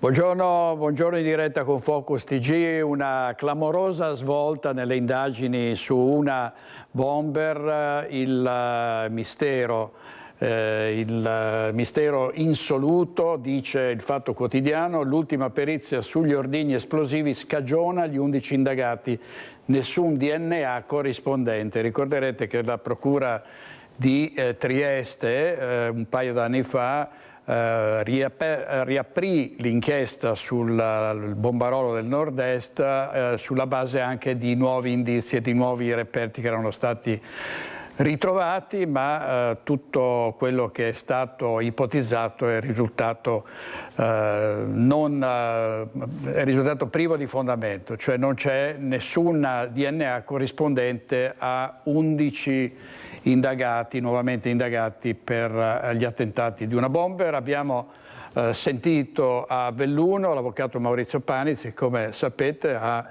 Buongiorno in diretta con Focus TG, una clamorosa svolta nelle indagini su una bomber, il mistero insoluto, dice il Fatto Quotidiano, l'ultima perizia sugli ordigni esplosivi scagiona gli 11 indagati, nessun DNA corrispondente. Ricorderete che la Procura di Trieste un paio d'anni fa riaprì l'inchiesta sul bombarolo del nord-est sulla base anche di nuovi indizi e di nuovi reperti che erano stati ritrovati, ma tutto quello che è stato ipotizzato è risultato privo di fondamento, cioè non c'è nessun DNA corrispondente a 11 indagati, nuovamente indagati per gli attentati di una bomber. Abbiamo sentito a Belluno l'avvocato Maurizio Paniz, che come sapete ha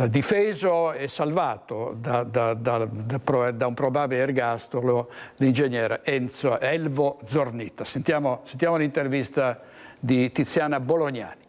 difeso e salvato da un probabile ergastolo l'ingegnere Elvo Zornitta. Sentiamo l'intervista di Tiziana Bolognani.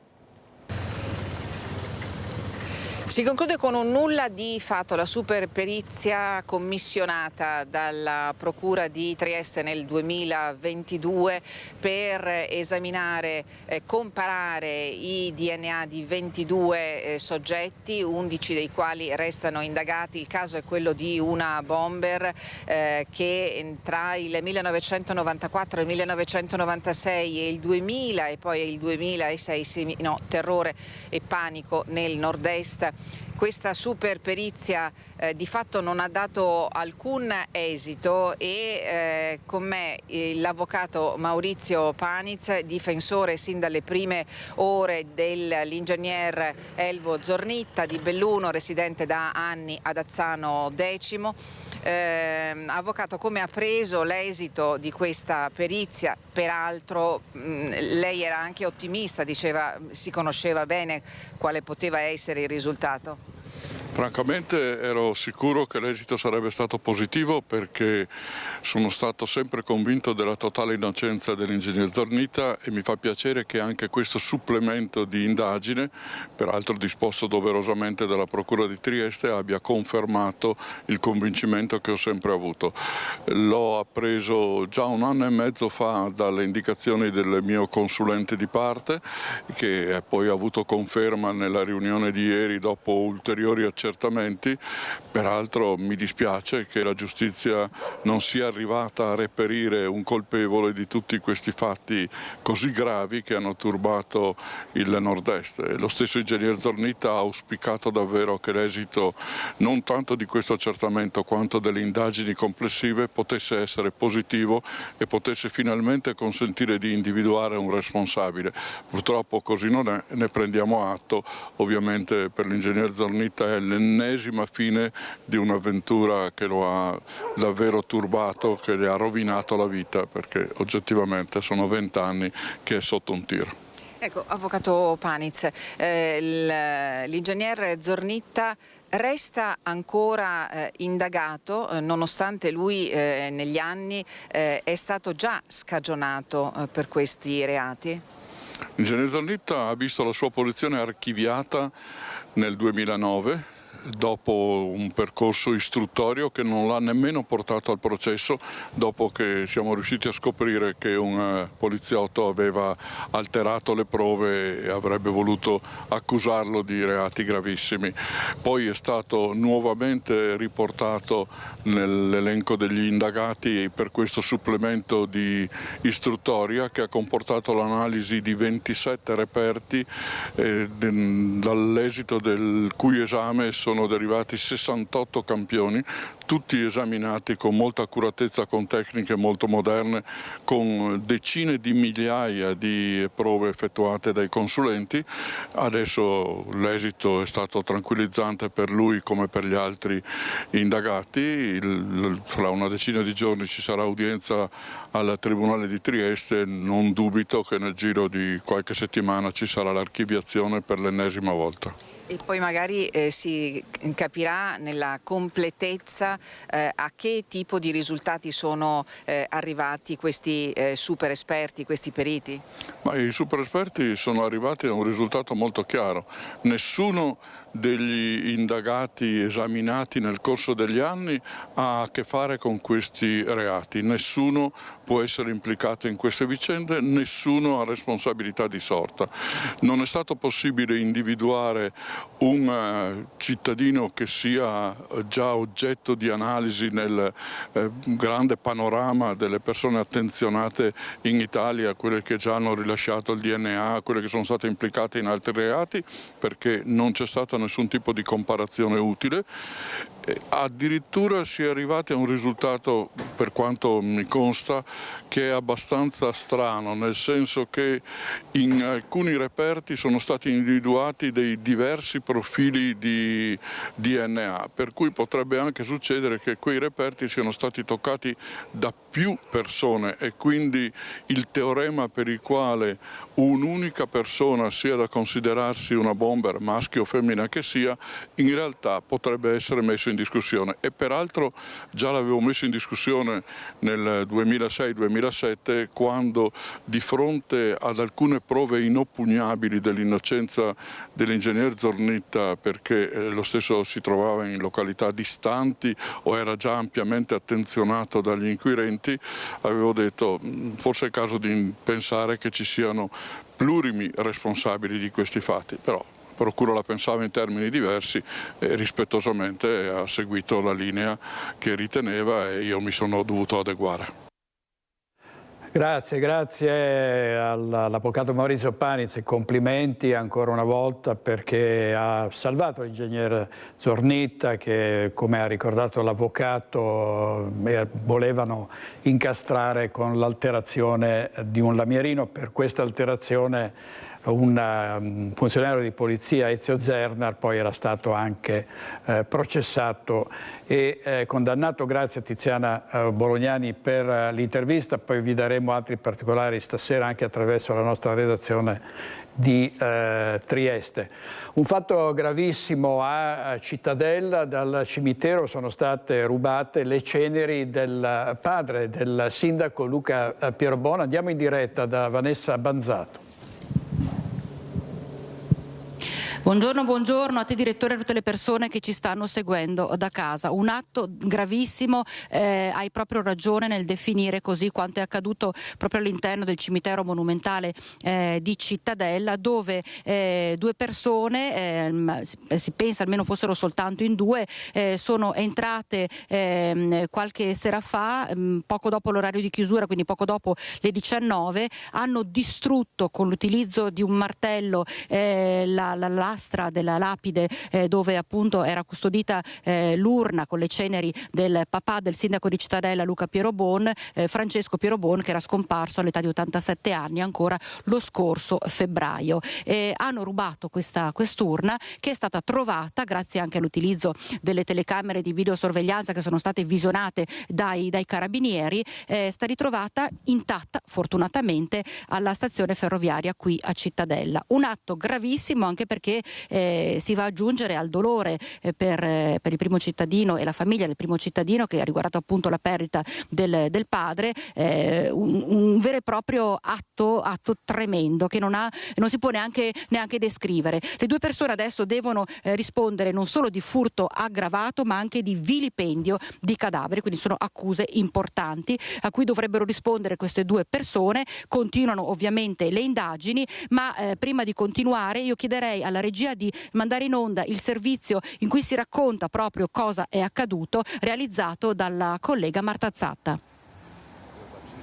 Si conclude con un nulla di fatto la super perizia commissionata dalla Procura di Trieste nel 2022 per esaminare, comparare i DNA di 22 soggetti, 11 dei quali restano indagati. Il caso è quello di una bomber che tra il 1994, il 1996 e il 2000 e poi il 2006 seminò terrore e panico nel nord-est. Questa super perizia di fatto non ha dato alcun esito e con me l'avvocato Maurizio Paniz, difensore sin dalle prime ore dell'ingegner Elvo Zornitta di Belluno, residente da anni ad Azzano Decimo. Avvocato, come ha preso l'esito di questa perizia? Peraltro lei era anche ottimista, diceva si conosceva bene quale poteva essere il risultato. Francamente ero sicuro che l'esito sarebbe stato positivo, perché sono stato sempre convinto della totale innocenza dell'ingegner Zornitta e mi fa piacere che anche questo supplemento di indagine, peraltro disposto doverosamente dalla Procura di Trieste, abbia confermato il convincimento che ho sempre avuto. L'ho appreso già un anno e mezzo fa dalle indicazioni del mio consulente di parte, che poi ha avuto conferma nella riunione di ieri dopo ulteriori accertamenti. Peraltro mi dispiace che la giustizia non sia arrivata a reperire un colpevole di tutti questi fatti così gravi che hanno turbato il nord-est. Lo stesso ingegner Zornitta ha auspicato davvero che l'esito non tanto di questo accertamento quanto delle indagini complessive potesse essere positivo e potesse finalmente consentire di individuare un responsabile. Purtroppo così non è, ne prendiamo atto. Ovviamente per l'ingegner Zornitta è l'ennesima fine di un'avventura che lo ha davvero turbato, che le ha rovinato la vita, perché oggettivamente sono 20 anni che è sotto un tiro. Ecco, avvocato Paniz, l'ingegner Zornitta resta ancora indagato, nonostante lui negli anni è stato già scagionato per questi reati? L'ingegner Zornitta ha visto la sua posizione archiviata nel 2009, dopo un percorso istruttorio che non l'ha nemmeno portato al processo, dopo che siamo riusciti a scoprire che un poliziotto aveva alterato le prove e avrebbe voluto accusarlo di reati gravissimi. Poi è stato nuovamente riportato nell'elenco degli indagati per questo supplemento di istruttoria che ha comportato l'analisi di 27 reperti, dall'esito del cui esame sono derivati 68 campioni, tutti esaminati con molta accuratezza, con tecniche molto moderne, con decine di migliaia di prove effettuate dai consulenti. Adesso l'esito è stato tranquillizzante per lui come per gli altri indagati. Fra una decina di giorni ci sarà udienza al Tribunale di Trieste. Non dubito che nel giro di qualche settimana ci sarà l'archiviazione per l'ennesima volta. E poi magari si capirà nella completezza a che tipo di risultati sono arrivati questi super esperti, questi periti? Ma i super esperti sono arrivati a un risultato molto chiaro. Nessuno degli indagati esaminati nel corso degli anni ha a che fare con questi reati, nessuno può essere implicato in queste vicende, nessuno ha responsabilità di sorta. Non è stato possibile individuare un cittadino che sia già oggetto di analisi nel grande panorama delle persone attenzionate in Italia, quelle che già hanno rilasciato il DNA, quelle che sono state implicate in altri reati, perché non c'è stato nessun tipo di comparazione utile. Addirittura si è arrivati a un risultato, per quanto mi consta, che è abbastanza strano, nel senso che in alcuni reperti sono stati individuati dei diversi profili di DNA, per cui potrebbe anche succedere che quei reperti siano stati toccati da più persone e quindi il teorema per il quale un'unica persona sia da considerarsi una bomber, maschio o femmina che sia, in realtà potrebbe essere messo in discussione. E peraltro già l'avevo messo in discussione nel 2006-2007 quando, di fronte ad alcune prove inoppugnabili dell'innocenza dell'ingegner Zornitta, perché lo stesso si trovava in località distanti o era già ampiamente attenzionato dagli inquirenti, avevo detto forse è il caso di pensare che ci siano plurimi responsabili di questi fatti, però Procura la pensava in termini diversi e rispettosamente ha seguito la linea che riteneva e io mi sono dovuto adeguare. Grazie all'avvocato Maurizio Paniz e complimenti ancora una volta perché ha salvato l'ingegner Zornitta che, come ha ricordato l'avvocato, volevano incastrare con l'alterazione di un lamierino. Per questa alterazione un funzionario di polizia, Ezio Zernar, poi era stato anche processato e condannato. Grazie a Tiziana Bolognani per l'intervista, poi vi daremo altri particolari stasera anche attraverso la nostra redazione di Trieste. Un fatto gravissimo a Cittadella: dal cimitero sono state rubate le ceneri del padre del sindaco Luca Pirobon. Andiamo in diretta da Vanessa Banzato. Buongiorno a te direttore e a tutte le persone che ci stanno seguendo da casa. Un atto gravissimo, hai proprio ragione nel definire così quanto è accaduto proprio all'interno del cimitero monumentale di Cittadella, dove due persone, si pensa almeno fossero soltanto in due, sono entrate qualche sera fa, poco dopo l'orario di chiusura, quindi poco dopo le 19, hanno distrutto con l'utilizzo di un martello la della lapide dove appunto era custodita l'urna con le ceneri del papà del sindaco di Cittadella Luca Pirobon, Francesco Pirobon, che era scomparso all'età di 87 anni ancora lo scorso febbraio. Hanno rubato quest'urna che è stata trovata grazie anche all'utilizzo delle telecamere di videosorveglianza che sono state visionate dai carabinieri, sta ritrovata intatta fortunatamente alla stazione ferroviaria qui a Cittadella. Un atto gravissimo anche perché si va ad aggiungere al dolore per il primo cittadino e la famiglia del primo cittadino, che ha riguardato appunto la perdita del padre, un vero e proprio atto tremendo che non si può neanche descrivere. Le due persone adesso devono rispondere non solo di furto aggravato ma anche di vilipendio di cadaveri, quindi sono accuse importanti a cui dovrebbero rispondere queste due persone. Continuano ovviamente le indagini, ma prima di continuare io chiederei alla regia di mandare in onda il servizio in cui si racconta proprio cosa è accaduto, realizzato dalla collega Marta Zatta.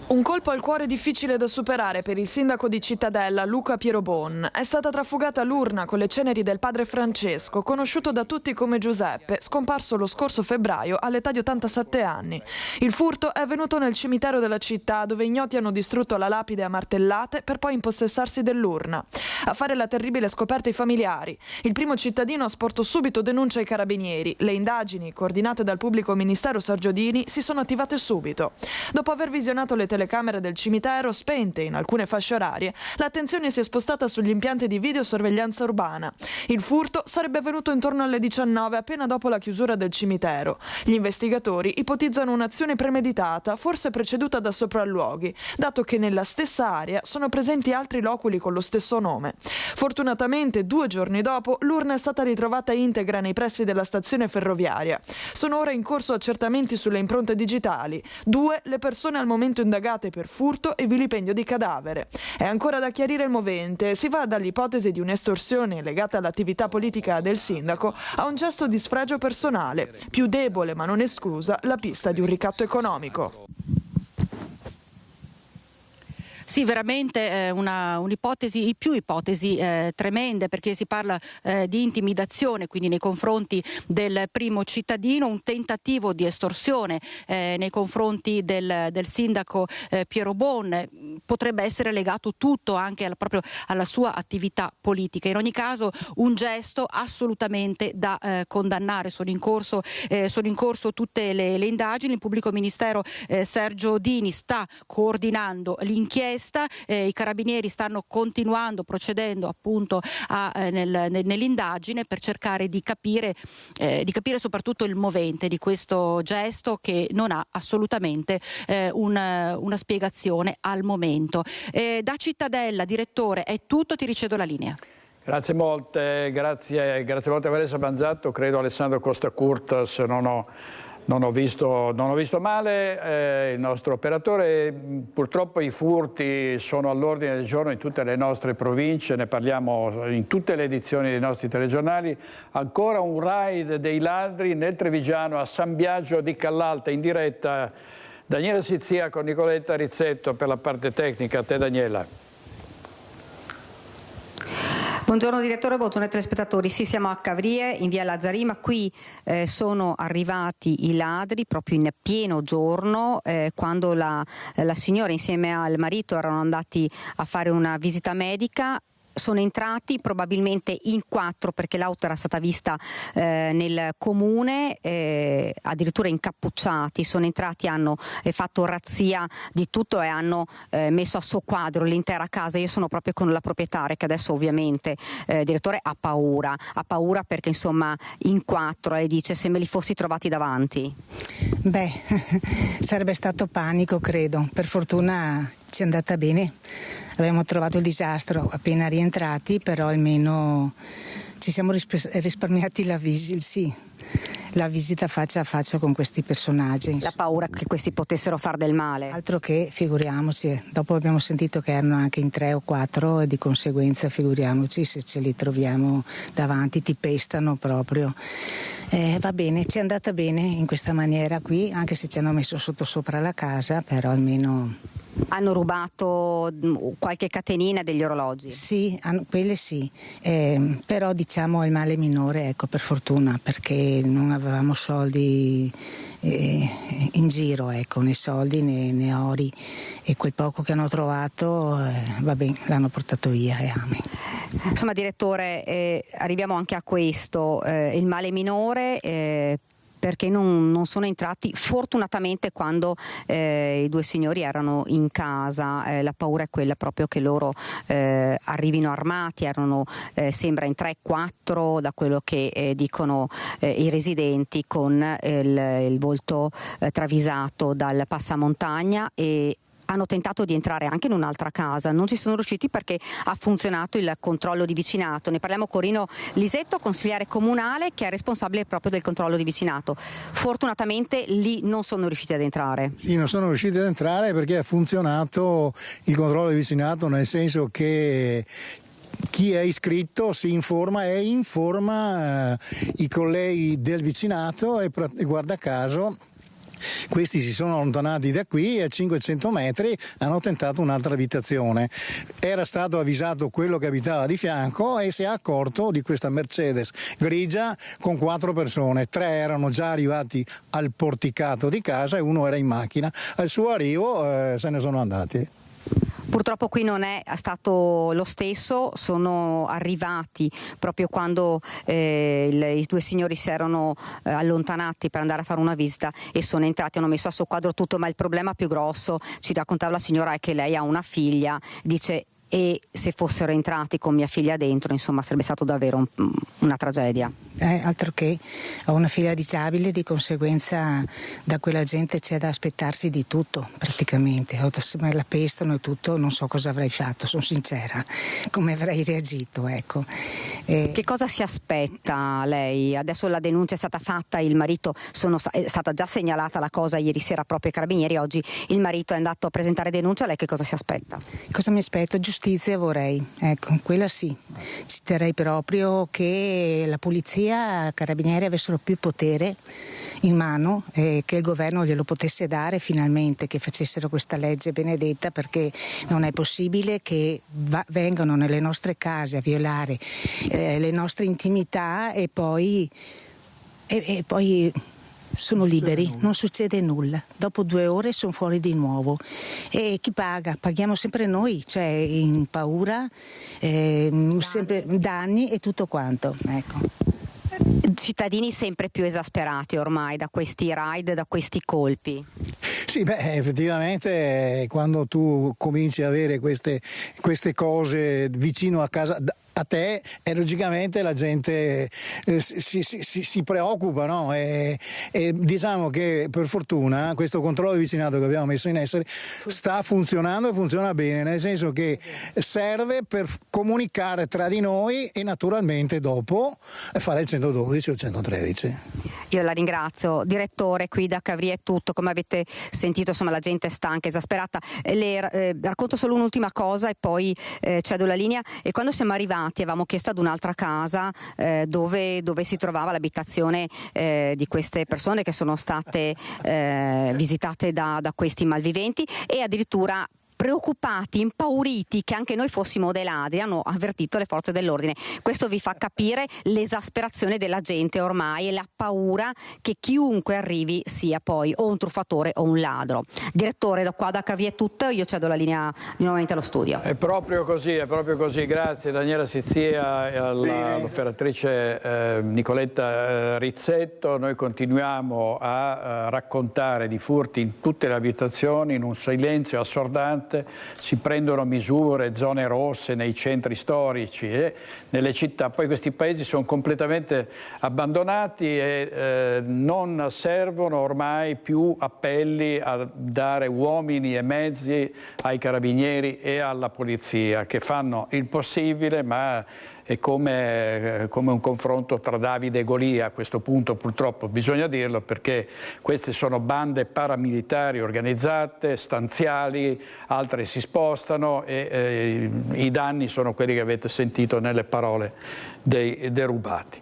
Un colpo al cuore difficile da superare per il sindaco di Cittadella Luca Pirobon. È stata trafugata l'urna con le ceneri del padre Francesco, conosciuto da tutti come Giuseppe, scomparso lo scorso febbraio all'età di 87 anni. Il furto è avvenuto nel cimitero della città, dove ignoti hanno distrutto la lapide a martellate per poi impossessarsi dell'urna. A fare la terribile scoperta i familiari. Il primo cittadino ha sporto subito denuncia ai carabinieri. Le indagini, coordinate dal pubblico ministero Sargiodini, si sono attivate subito. Dopo aver visionato le telecamere telecamere del cimitero spente in alcune fasce orarie, l'attenzione si è spostata sugli impianti di videosorveglianza urbana. Il furto sarebbe avvenuto intorno alle 19, appena dopo la chiusura del cimitero. Gli investigatori ipotizzano un'azione premeditata, forse preceduta da sopralluoghi, dato che nella stessa area sono presenti altri loculi con lo stesso nome. Fortunatamente, 2 giorni dopo, l'urna è stata ritrovata integra nei pressi della stazione ferroviaria. Sono ora in corso accertamenti sulle impronte digitali. 2 le persone al momento indagate per furto e vilipendio di cadavere. È ancora da chiarire il movente. Si va dall'ipotesi di un'estorsione legata all'attività politica del sindaco a un gesto di sfregio personale. Più debole ma non esclusa la pista di un ricatto economico. Sì, veramente un'ipotesi, più ipotesi tremende, perché si parla di intimidazione, quindi nei confronti del primo cittadino, un tentativo di estorsione nei confronti del sindaco Piero Bon. Potrebbe essere legato tutto anche proprio alla sua attività politica. In ogni caso un gesto assolutamente da condannare. Sono in corso tutte le indagini. Il pubblico ministero Sergio Dini sta coordinando l'inchiesta. I carabinieri stanno procedendo appunto nell'indagine per cercare di capire soprattutto il movente di questo gesto, che non ha assolutamente una spiegazione al momento. Da Cittadella, direttore, è tutto, ti ricevo la linea. Grazie molte a Vanessa Banzatto. Credo Alessandro Costa Curtas non ho visto male, il nostro operatore. Purtroppo i furti sono all'ordine del giorno in tutte le nostre province, ne parliamo in tutte le edizioni dei nostri telegiornali. Ancora un raid dei ladri nel Trevigiano, a San Biagio di Callalta, in diretta Daniela Sizia con Nicoletta Rizzetto per la parte tecnica. A te, Daniela. Buongiorno direttore, buongiorno ai telespettatori. Sì, siamo a Cavrie, in via Lazzarima. Qui sono arrivati i ladri proprio in pieno giorno, quando la signora insieme al marito erano andati a fare una visita medica. Sono entrati probabilmente in 4, perché l'auto era stata vista nel comune, addirittura incappucciati. Sono entrati, hanno fatto razzia di tutto e hanno messo a soqquadro l'intera casa. Io sono proprio con la proprietaria, che adesso ovviamente, direttore, ha paura perché insomma in 4, lei dice: se me li fossi trovati davanti. Beh, sarebbe stato panico, credo. Per fortuna ci è andata bene. Abbiamo trovato il disastro appena rientrati, però almeno ci siamo risparmiati la visita faccia a faccia con questi personaggi. La paura che questi potessero far del male. Altro che, figuriamoci, dopo abbiamo sentito che erano anche in 3 o 4 e di conseguenza figuriamoci se ce li troviamo davanti, ti pestano proprio. Va bene, ci è andata bene in questa maniera qui, anche se ci hanno messo sopra la casa, però almeno... Hanno rubato qualche catenina degli orologi? Sì, quelle sì, però diciamo è il male minore, ecco, per fortuna, perché non avevamo soldi in giro, ecco, né soldi né ori, e quel poco che hanno trovato, l'hanno portato via e amen. Insomma, direttore, arriviamo anche a questo, il male minore, perché non sono entrati fortunatamente quando i 2 signori erano in casa. La paura è quella proprio che loro arrivino armati. Erano sembra in 3-4 da quello che dicono i residenti, con il volto travisato dal passamontagna, e hanno tentato di entrare anche in un'altra casa, non ci sono riusciti perché ha funzionato il controllo di vicinato. Ne parliamo con Rino Lisetto, consigliere comunale, che è responsabile proprio del controllo di vicinato. Fortunatamente lì non sono riusciti ad entrare. Sì, non sono riusciti ad entrare perché ha funzionato il controllo di vicinato, nel senso che chi è iscritto si informa e informa i colleghi del vicinato, e guarda caso questi si sono allontanati da qui e a 500 metri hanno tentato un'altra abitazione. Era stato avvisato quello che abitava di fianco e si è accorto di questa Mercedes grigia con 4 persone. 3 erano già arrivati al porticato di casa e 1 era in macchina. Al suo arrivo se ne sono andati. Purtroppo qui non è stato lo stesso, sono arrivati proprio quando i due signori si erano allontanati per andare a fare una visita e sono entrati, hanno messo a soqquadro tutto, ma il problema più grosso, ci raccontava la signora, è che lei ha una figlia, dice, e se fossero entrati con mia figlia dentro, insomma, sarebbe stato davvero una tragedia. Altro che, ho una figlia disabile, di conseguenza da quella gente c'è da aspettarsi di tutto praticamente. Se me la pestano e tutto, non so cosa avrei fatto, sono sincera, come avrei reagito, ecco. Che cosa si aspetta lei? Adesso la denuncia è stata fatta, il marito è stata già segnalata la cosa ieri sera proprio ai carabinieri, oggi il marito è andato a presentare denuncia, lei che cosa si aspetta? Cosa mi aspetto? Giustizia vorrei, ecco, quella sì. Ci terrei proprio che la polizia, i carabinieri avessero più potere in mano, che il governo glielo potesse dare finalmente, che facessero questa legge benedetta, perché non è possibile che vengano nelle nostre case a violare le nostre intimità e poi sono liberi, non succede nulla. Dopo 2 ore sono fuori di nuovo. E chi paga? Paghiamo sempre noi, cioè in paura, sempre danni e tutto quanto. Ecco. Cittadini sempre più esasperati ormai da questi raid, da questi colpi. Sì, effettivamente quando tu cominci a avere queste cose vicino a casa a te, e logicamente la gente si preoccupa, no? E diciamo che per fortuna questo controllo di vicinato che abbiamo messo in essere sta funzionando e funziona bene, nel senso che serve per comunicare tra di noi e naturalmente dopo fare il 112 o il 113. Io la ringrazio. Direttore, qui da Cavriè è tutto, come avete sentito, insomma, la gente è stanca, esasperata. Racconto solo un'ultima cosa e poi cedo la linea. E quando siamo arrivati avevamo chiesto ad un'altra casa dove si trovava l'abitazione di queste persone che sono state visitate da questi malviventi, e addirittura preoccupati, impauriti che anche noi fossimo dei ladri, hanno avvertito le forze dell'ordine. Questo vi fa capire l'esasperazione della gente ormai e la paura che chiunque arrivi sia poi o un truffatore o un ladro. Direttore, da qua da Cavriè è tutto, io cedo la linea nuovamente allo studio. È proprio così, grazie Daniela Sizzia e all'operatrice Nicoletta Rizzetto. Noi continuiamo a raccontare di furti in tutte le abitazioni in un silenzio assordante. Si prendono misure, zone rosse nei centri storici e nelle città. Poi questi paesi sono completamente abbandonati e non servono ormai più appelli a dare uomini e mezzi ai carabinieri e alla polizia, che fanno il possibile, ma è come un confronto tra Davide e Golia a questo punto, purtroppo bisogna dirlo, perché queste sono bande paramilitari organizzate, stanziali, altre si spostano e i danni sono quelli che avete sentito nelle parole dei derubati.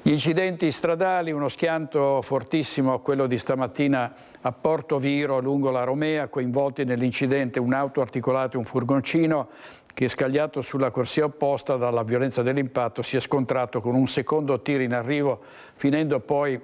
Gli incidenti stradali, uno schianto fortissimo, quello di stamattina a Porto Viro lungo la Romea, coinvolti nell'incidente un'auto articolata e un furgoncino che, scagliato sulla corsia opposta dalla violenza dell'impatto, si è scontrato con un secondo tiro in arrivo, finendo poi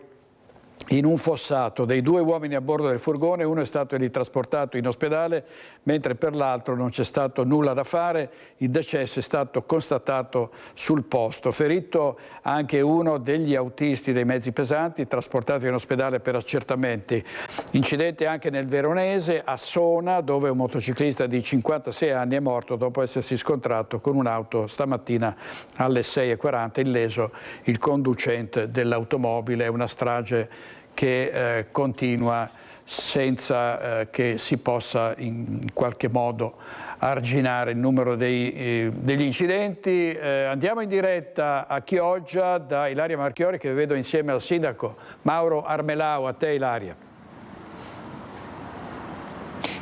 in un fossato. Dei 2 uomini a bordo del furgone, uno è stato ritrasportato in ospedale, mentre per l'altro non c'è stato nulla da fare. Il decesso è stato constatato sul posto. Ferito anche uno degli autisti dei mezzi pesanti, trasportato in ospedale per accertamenti. Incidente anche nel Veronese, a Sona, dove un motociclista di 56 anni è morto dopo essersi scontrato con un'auto stamattina alle 6:40, illeso il conducente dell'automobile. È una strage che continua senza che si possa in qualche modo arginare il numero degli incidenti. Andiamo in diretta a Chioggia da Ilaria Marchiori, che vedo insieme al sindaco Mauro Armelau. A te, Ilaria.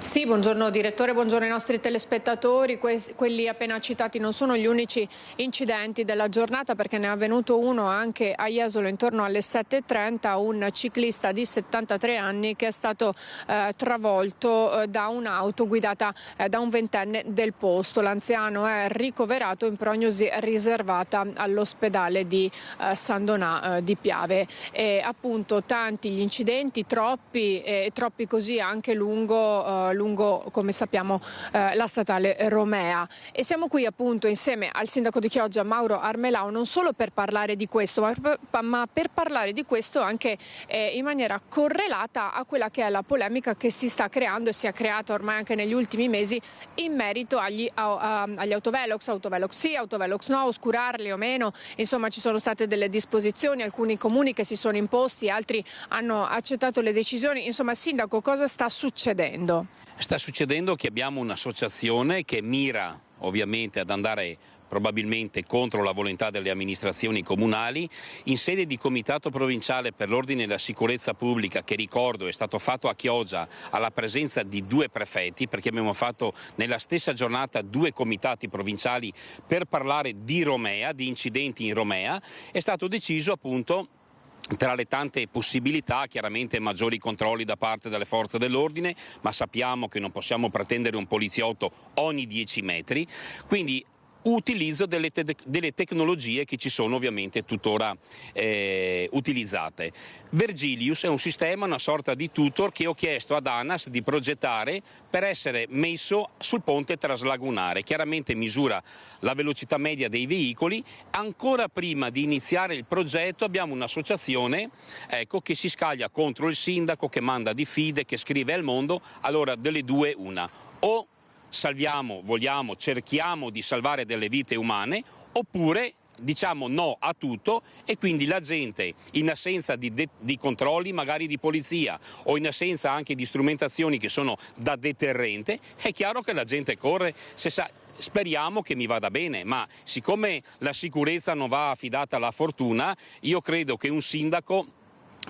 Sì, buongiorno direttore, buongiorno ai nostri telespettatori. Quelli appena citati non sono gli unici incidenti della giornata, perché ne è avvenuto uno anche a Jesolo intorno alle 7:30, un ciclista di 73 anni che è stato travolto da un'auto guidata da un ventenne del posto. L'anziano è ricoverato in prognosi riservata all'ospedale di San Donà di Piave. E appunto tanti gli incidenti, troppi così anche lungo lungo, come sappiamo, la statale Romea. E siamo qui appunto insieme al sindaco di Chioggia, Mauro Armelao, non solo per parlare di questo, ma per parlare di questo anche in maniera correlata a quella che è la polemica che si sta creando e si è creata ormai anche negli ultimi mesi in merito agli autovelox sì, autovelox no, oscurarli o meno. Insomma, ci sono state delle disposizioni, alcuni comuni che si sono imposti, altri hanno accettato le decisioni. Insomma, sindaco, cosa sta succedendo? Sta succedendo che abbiamo un'associazione che mira ovviamente ad andare probabilmente contro la volontà delle amministrazioni comunali, in sede di Comitato Provinciale per l'Ordine e la Sicurezza Pubblica, che ricordo è stato fatto a Chioggia alla presenza di 2 prefetti, perché abbiamo fatto nella stessa giornata 2 comitati provinciali per parlare di Romea, di incidenti in Romea. È stato deciso appunto, tra le tante possibilità, chiaramente maggiori controlli da parte delle forze dell'ordine, ma sappiamo che non possiamo pretendere un poliziotto ogni 10 metri, quindi utilizzo delle tecnologie che ci sono ovviamente tuttora utilizzate. Vergilius è un sistema, una sorta di tutor che ho chiesto ad ANAS di progettare per essere messo sul ponte traslagunare. Chiaramente misura la velocità media dei veicoli. Ancora prima di iniziare il progetto abbiamo un'associazione che si scaglia contro il sindaco, che manda diffide, che scrive al mondo. Allora delle due una: o salviamo, cerchiamo di salvare delle vite umane, oppure diciamo no a tutto e quindi la gente, in assenza di controlli magari di polizia o in assenza anche di strumentazioni che sono da deterrente, è chiaro che la gente corre. Speriamo che mi vada bene, ma siccome la sicurezza non va affidata alla fortuna, io credo che un sindaco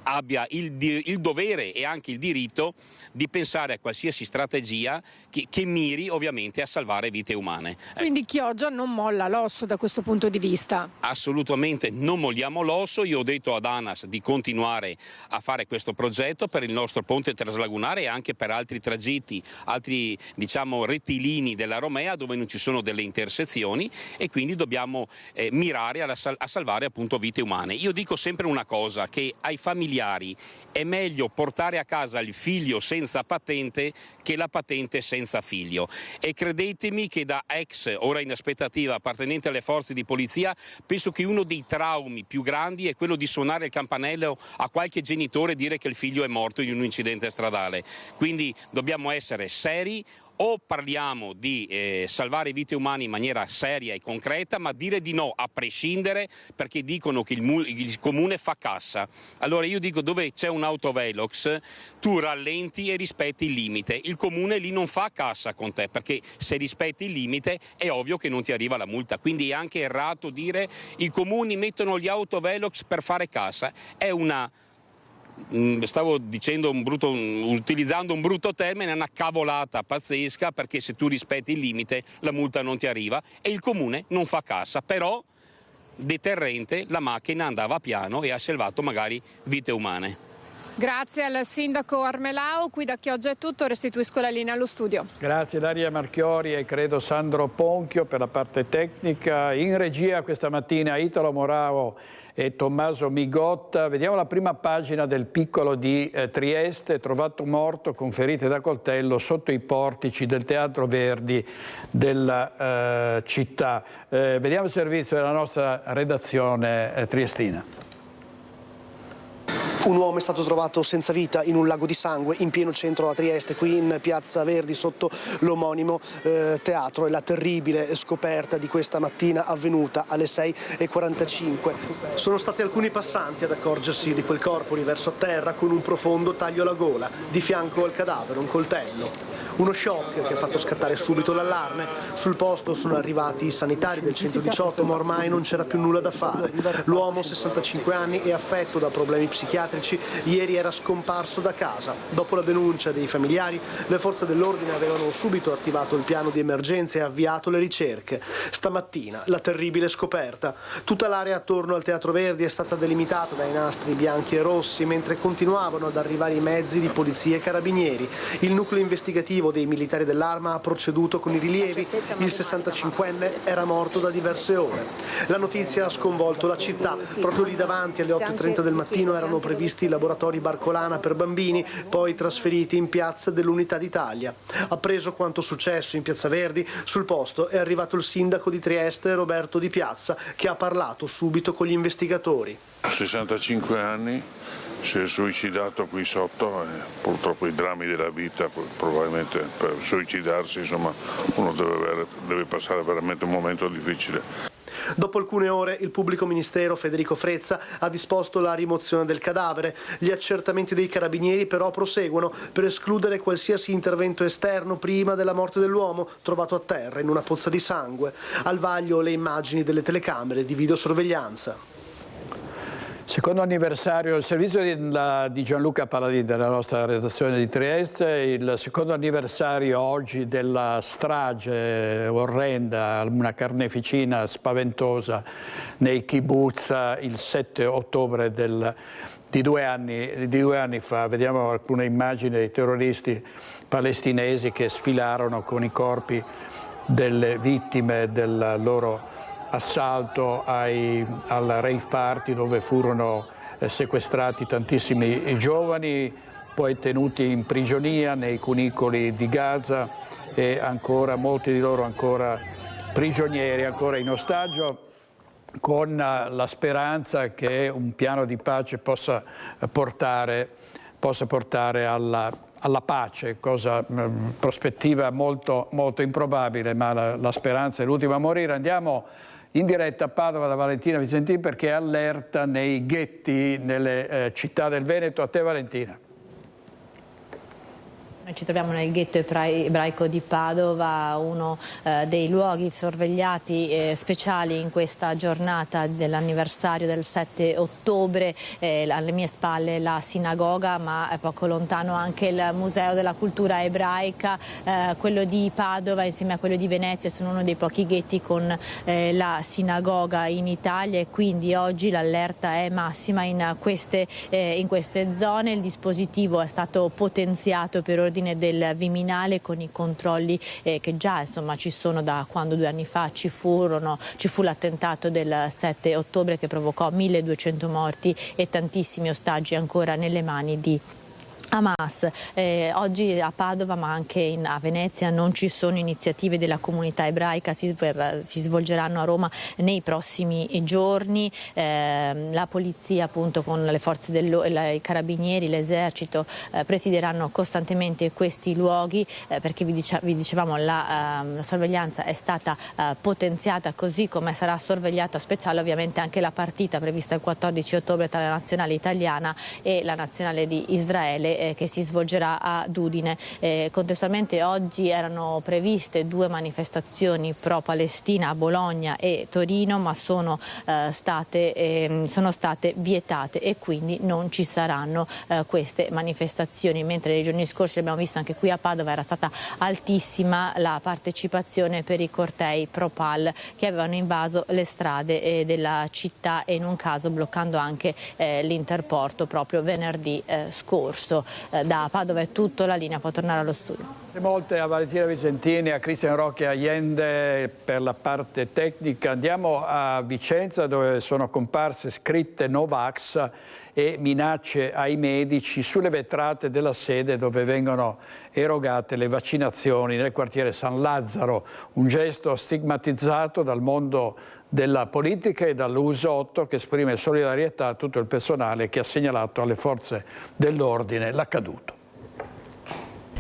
abbia il dovere e anche il diritto di pensare a qualsiasi strategia che miri ovviamente a salvare vite umane. Quindi Chioggia non molla l'osso da questo punto di vista? Assolutamente non molliamo l'osso. Io ho detto ad ANAS di continuare a fare questo progetto per il nostro ponte traslagunare e anche per altri tragitti, altri diciamo rettilini della Romea dove non ci sono delle intersezioni, e quindi dobbiamo mirare a salvare appunto vite umane. Io dico sempre una cosa, che ai familiari è meglio portare a casa il figlio senza patente che la patente senza figlio, e credetemi che da ex, ora in aspettativa, appartenente alle forze di polizia, penso che uno dei traumi più grandi è quello di suonare il campanello a qualche genitore e dire che il figlio è morto in un incidente stradale. Quindi dobbiamo essere seri. O parliamo di salvare vite umane in maniera seria e concreta, ma dire di no a prescindere, perché dicono che il comune fa cassa. Allora io dico, dove c'è un autovelox tu rallenti e rispetti il limite. Il comune lì non fa cassa con te, perché se rispetti il limite è ovvio che non ti arriva la multa. Quindi è anche errato dire i comuni mettono gli autovelox per fare cassa. È una... stavo dicendo utilizzando un brutto termine, è una cavolata pazzesca, perché se tu rispetti il limite la multa non ti arriva e il comune non fa cassa. Però deterrente, la macchina andava piano e ha salvato magari vite umane. Grazie al sindaco Armelao. Qui da Chioggia è tutto, restituisco la linea allo studio. Grazie Daria Marchiori e credo Sandro Ponchio per la parte tecnica. In regia questa mattina Italo Morao e Tommaso Migotta. Vediamo la prima pagina del Piccolo di Trieste, trovato morto con ferite da coltello sotto i portici del Teatro Verdi della città. Vediamo il servizio della nostra redazione triestina. Un uomo è stato trovato senza vita in un lago di sangue in pieno centro a Trieste, qui in Piazza Verdi sotto l'omonimo teatro. È la terribile scoperta di questa mattina avvenuta alle 6:45. Sono stati alcuni passanti ad accorgersi di quel corpo riverso a terra con un profondo taglio alla gola, di fianco al cadavere un coltello. Uno shock che ha fatto scattare subito l'allarme. Sul posto sono arrivati i sanitari del 118, ma ormai non c'era più nulla da fare. L'uomo, 65 anni e affetto da problemi psichiatrici, ieri era scomparso da casa. Dopo la denuncia dei familiari, le forze dell'ordine avevano subito attivato il piano di emergenza e avviato le ricerche. Stamattina la terribile scoperta. Tutta l'area attorno al Teatro Verdi è stata delimitata dai nastri bianchi e rossi, mentre continuavano ad arrivare i mezzi di polizia e carabinieri. Il nucleo investigativo investigativo dei militari dell'Arma ha proceduto con i rilievi. Il 65enne era morto da diverse ore. La notizia ha sconvolto la città. Proprio lì davanti alle 8:30 del mattino erano previsti i laboratori Barcolana per bambini, poi trasferiti in piazza dell'Unità d'Italia. Appreso quanto successo in Piazza Verdi, sul posto è arrivato il sindaco di Trieste, Roberto Di Piazza, che ha parlato subito con gli investigatori. 65 anni, si è suicidato qui sotto e purtroppo i drammi della vita, probabilmente per suicidarsi, insomma, uno deve passare veramente un momento difficile. Dopo alcune ore il pubblico ministero Federico Frezza ha disposto la rimozione del cadavere. Gli accertamenti dei carabinieri però proseguono per escludere qualsiasi intervento esterno prima della morte dell'uomo trovato a terra in una pozza di sangue. Al vaglio le immagini delle telecamere di videosorveglianza. Secondo anniversario, il servizio di Gianluca Paladini della nostra redazione di Trieste, il secondo anniversario oggi della strage orrenda, una carneficina spaventosa nei kibbutz il 7 ottobre di due anni fa. Vediamo alcune immagini dei terroristi palestinesi che sfilarono con i corpi delle vittime del loro assalto al rave party, dove furono sequestrati tantissimi giovani, poi tenuti in prigionia nei cunicoli di Gaza e ancora molti di loro ancora prigionieri, ancora in ostaggio, con la speranza che un piano di pace possa portare alla pace, prospettiva molto, molto improbabile, ma la speranza è l'ultima a morire. Andiamo in diretta a Padova da Valentina Visentin perché allerta nei ghetti nelle città del Veneto. A te Valentina. Noi ci troviamo nel ghetto ebraico di Padova, uno dei luoghi sorvegliati speciali in questa giornata dell'anniversario del 7 ottobre. Alle mie spalle la sinagoga, ma è poco lontano anche il Museo della Cultura Ebraica. Quello di Padova insieme a quello di Venezia sono uno dei pochi ghetti con la sinagoga in Italia, e quindi oggi l'allerta è massima in queste zone. Il dispositivo è stato potenziato per ordine del Viminale con i controlli che già insomma ci sono da quando 2 anni fa ci fu l'attentato del 7 ottobre che provocò 1200 morti e tantissimi ostaggi ancora nelle mani di Hamas. Oggi a Padova ma anche a Venezia non ci sono iniziative della comunità ebraica, si svolgeranno a Roma nei prossimi giorni. La polizia appunto con le forze i carabinieri, l'esercito presideranno costantemente questi luoghi perché vi dicevamo la sorveglianza è stata potenziata, così come sarà sorvegliata speciale ovviamente anche la partita prevista il 14 ottobre tra la nazionale italiana e la nazionale di Israele che si svolgerà ad Udine. Contestualmente oggi erano previste 2 manifestazioni pro-Palestina a Bologna e Torino, ma sono state vietate e quindi non ci saranno queste manifestazioni, mentre nei giorni scorsi abbiamo visto anche qui a Padova era stata altissima la partecipazione per i cortei pro-Pal che avevano invaso le strade della città e in un caso bloccando anche l'interporto proprio venerdì scorso. Da Padova è tutto, la linea può tornare allo studio. Grazie molte a Valentina Visentini, a Cristian Rocchi Allende per la parte tecnica. Andiamo a Vicenza dove sono comparse scritte Novax e minacce ai medici sulle vetrate della sede dove vengono erogate le vaccinazioni nel quartiere San Lazzaro, un gesto stigmatizzato dal mondo della politica e dall'Usotto, che esprime solidarietà a tutto il personale che ha segnalato alle forze dell'ordine l'accaduto.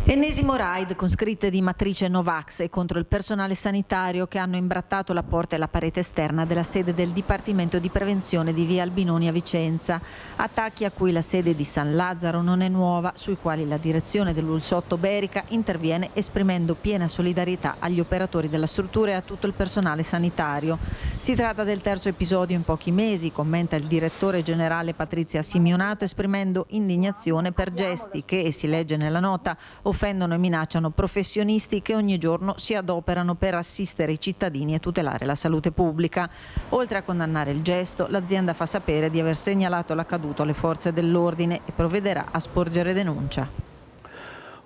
Ennesimo raid con scritte di matrice Novax e contro il personale sanitario che hanno imbrattato la porta e la parete esterna della sede del Dipartimento di Prevenzione di Via Albinoni a Vicenza. Attacchi a cui la sede di San Lazzaro non è nuova, sui quali la direzione dell'Ulsotto Berica interviene esprimendo piena solidarietà agli operatori della struttura e a tutto il personale sanitario. Si tratta del terzo episodio in pochi mesi, commenta il direttore generale Patrizia Simionato, esprimendo indignazione per gesti che, si legge nella nota, offendono e minacciano professionisti che ogni giorno si adoperano per assistere i cittadini e tutelare la salute pubblica. Oltre a condannare il gesto, l'azienda fa sapere di aver segnalato l'accaduto alle forze dell'ordine e provvederà a sporgere denuncia.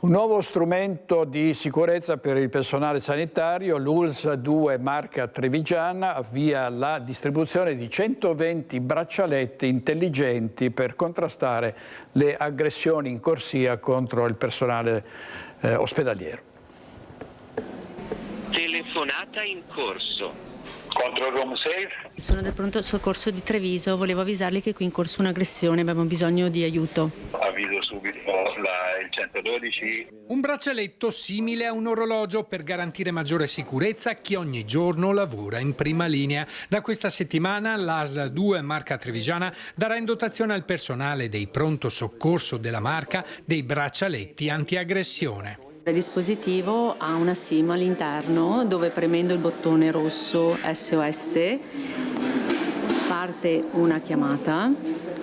Un nuovo strumento di sicurezza per il personale sanitario, l'ULSS 2 marca Trevigiana, avvia la distribuzione di 120 braccialetti intelligenti per contrastare le aggressioni in corsia contro il personale ospedaliero. Telefonata in corso. Control room safe. Sono del pronto soccorso di Treviso, volevo avvisarli che qui è in corso un'aggressione, abbiamo bisogno di aiuto. Avviso subito il 112. Un braccialetto simile a un orologio per garantire maggiore sicurezza a chi ogni giorno lavora in prima linea. Da questa settimana l'ASL 2 marca Trevigiana darà in dotazione al personale dei pronto soccorso della marca dei braccialetti antiaggressione. Il dispositivo ha una SIM all'interno dove premendo il bottone rosso SOS parte una chiamata,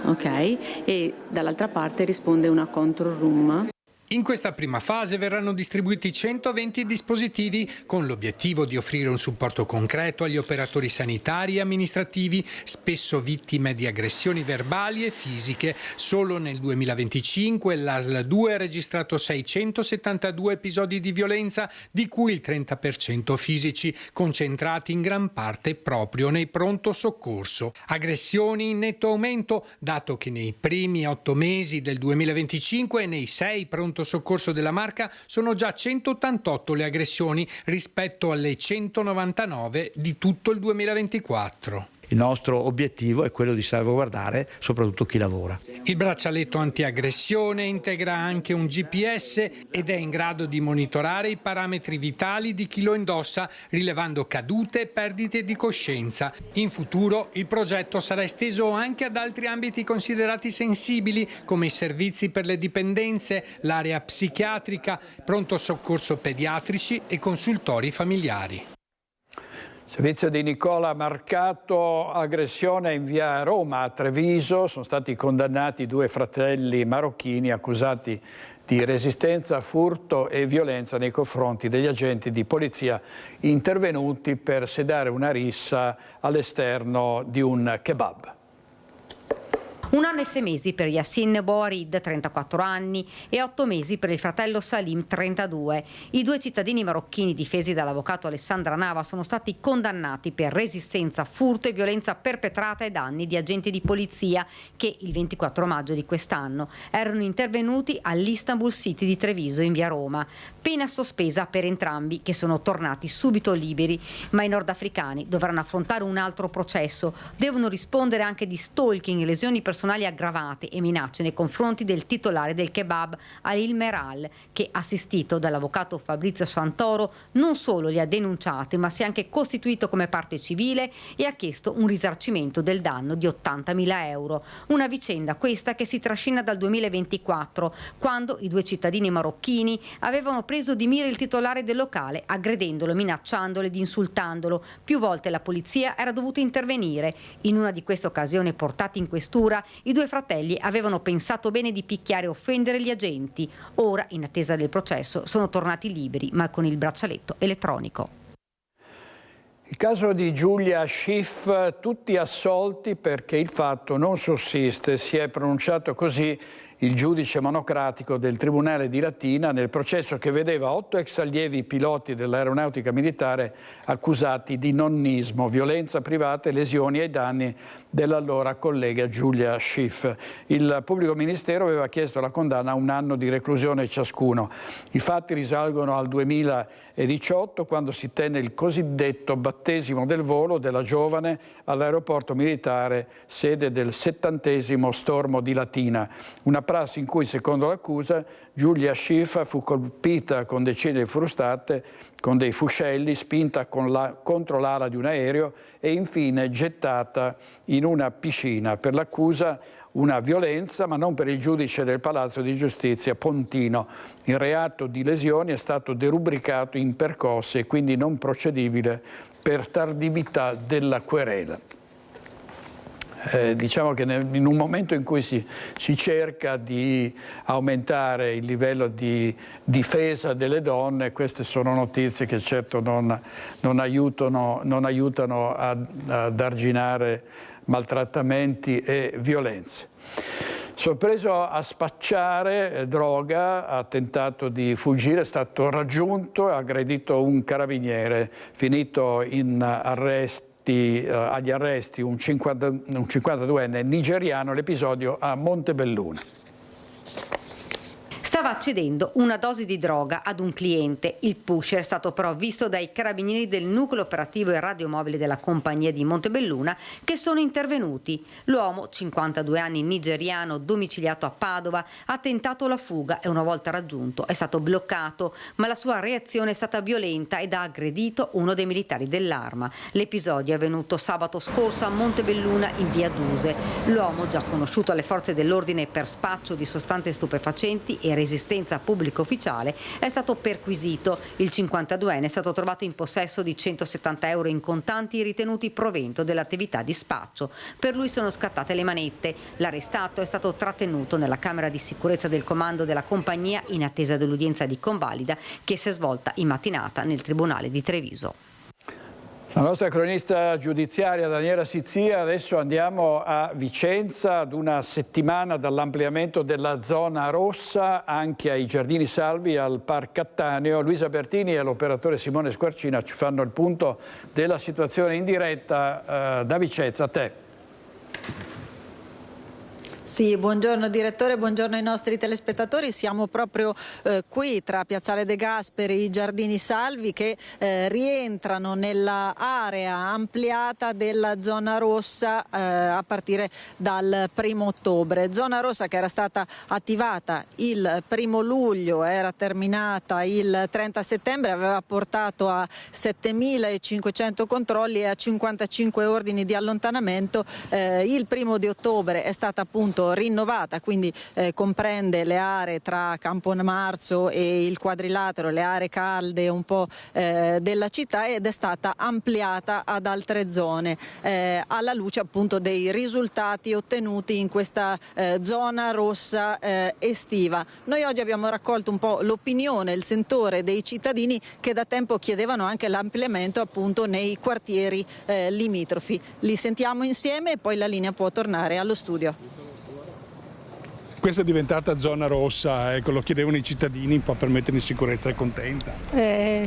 ok, e dall'altra parte risponde una control room. In questa prima fase verranno distribuiti 120 dispositivi con l'obiettivo di offrire un supporto concreto agli operatori sanitari e amministrativi, spesso vittime di aggressioni verbali e fisiche. Solo nel 2025 l'ASL 2 ha registrato 672 episodi di violenza, di cui il 30% fisici, concentrati in gran parte proprio nei pronto soccorso. Aggressioni in netto aumento, dato che nei primi 8 mesi del 2025 e nei 6 pronto soccorso della marca sono già 188 le aggressioni rispetto alle 199 di tutto il 2024. Il nostro obiettivo è quello di salvaguardare soprattutto chi lavora. Il braccialetto antiaggressione integra anche un GPS ed è in grado di monitorare i parametri vitali di chi lo indossa, rilevando cadute e perdite di coscienza. In futuro il progetto sarà esteso anche ad altri ambiti considerati sensibili, come i servizi per le dipendenze, l'area psichiatrica, pronto soccorso pediatrici e consultori familiari. Servizio di Nicola Marcato, aggressione in via Roma a Treviso. Sono stati condannati 2 fratelli marocchini accusati di resistenza, furto e violenza nei confronti degli agenti di polizia intervenuti per sedare una rissa all'esterno di un kebab. 1 anno e 6 mesi per Yassin Boarid, 34 anni, e 8 mesi per il fratello Salim, 32. I 2 cittadini marocchini difesi dall'avvocato Alessandra Nava sono stati condannati per resistenza, furto e violenza perpetrata ai danni di agenti di polizia che il 24 maggio di quest'anno erano intervenuti all'Istanbul City di Treviso in via Roma. Pena sospesa per entrambi, che sono tornati subito liberi, ma i nordafricani dovranno affrontare un altro processo. Devono rispondere anche di stalking, lesioni personali aggravate e minacce nei confronti del titolare del kebab Alil Meral, che, assistito dall'avvocato Fabrizio Santoro, non solo li ha denunciati, ma si è anche costituito come parte civile e ha chiesto un risarcimento del danno di 80.000 euro. Una vicenda questa che si trascina dal 2024, quando i 2 cittadini marocchini avevano preso di mira il titolare del locale, aggredendolo, minacciandolo ed insultandolo. Più volte la polizia era dovuta intervenire. In una di queste occasioni portate in questura, i 2 fratelli avevano pensato bene di picchiare e offendere gli agenti. Ora, in attesa del processo, sono tornati liberi, ma con il braccialetto elettronico. Il caso di Giulia Schiff, tutti assolti perché il fatto non sussiste. Si è pronunciato così il giudice monocratico del Tribunale di Latina nel processo che vedeva 8 ex allievi piloti dell'aeronautica militare accusati di nonnismo, violenza privata e lesioni ai danni dell'allora collega Giulia Schiff. Il pubblico ministero aveva chiesto la condanna a 1 anno di reclusione ciascuno. I fatti risalgono al 2018, quando si tenne il cosiddetto battesimo del volo della giovane all'aeroporto militare, sede del 70° stormo di Latina. Una prassi in cui, secondo l'accusa, Giulia Schiff fu colpita con decine di frustate con dei fuscelli, spinta contro l'ala di un aereo e infine gettata in una piscina. Per l'accusa una violenza, ma non per il giudice del Palazzo di Giustizia Pontino. Il reato di lesioni è stato derubricato in percosse e quindi non procedibile per tardività della querela. Diciamo che in un momento in cui si cerca di aumentare il livello di difesa delle donne, queste sono notizie che certo non aiutano ad arginare maltrattamenti e violenze. Sorpreso a spacciare droga, ha tentato di fuggire, è stato raggiunto e ha aggredito un carabiniere, finito in agli arresti un 52enne nigeriano, l'episodio a Montebelluna. Stava accedendo una dose di droga ad un cliente. Il pusher è stato però visto dai carabinieri del nucleo operativo e radiomobile della compagnia di Montebelluna, che sono intervenuti. L'uomo, 52 anni, nigeriano, domiciliato a Padova, ha tentato la fuga e una volta raggiunto è stato bloccato, ma la sua reazione è stata violenta ed ha aggredito uno dei militari dell'Arma. L'episodio è avvenuto sabato scorso a Montebelluna in via Duse. L'uomo, già conosciuto alle forze dell'ordine per spaccio di sostanze stupefacenti e resistenza pubblico ufficiale, è stato perquisito. Il 52enne è stato trovato in possesso di 170 euro in contanti ritenuti provento dell'attività di spaccio. Per lui sono scattate le manette. L'arrestato è stato trattenuto nella camera di sicurezza del comando della compagnia in attesa dell'udienza di convalida che si è svolta in mattinata nel Tribunale di Treviso. La nostra cronista giudiziaria Daniela Sizzia. Adesso andiamo a Vicenza, ad una settimana dall'ampliamento della zona rossa anche ai Giardini Salvi, al Parc Cattaneo. Luisa Bertini e l'operatore Simone Squarcina ci fanno il punto della situazione in diretta da Vicenza. A te. Sì, buongiorno direttore, buongiorno ai nostri telespettatori. Siamo proprio qui tra Piazzale De Gasperi e i Giardini Salvi che rientrano nell'area ampliata della zona rossa a partire dal 1° ottobre. Zona rossa che era stata attivata il 1° luglio, era terminata il 30 settembre, aveva portato a 7.500 controlli e a 55 ordini di allontanamento. Il 1° di ottobre è stata appunto rinnovata, quindi comprende le aree tra Campomarzo e il Quadrilatero, le aree calde un po' della città, ed è stata ampliata ad altre zone alla luce appunto dei risultati ottenuti in questa zona rossa estiva. Noi oggi abbiamo raccolto un po' l'opinione, il sentore dei cittadini che da tempo chiedevano anche l'ampliamento appunto nei quartieri limitrofi. Li sentiamo insieme e poi la linea può tornare allo studio. Questa è diventata zona rossa, ecco, lo chiedevano i cittadini un po' per mettere in sicurezza. È contenta?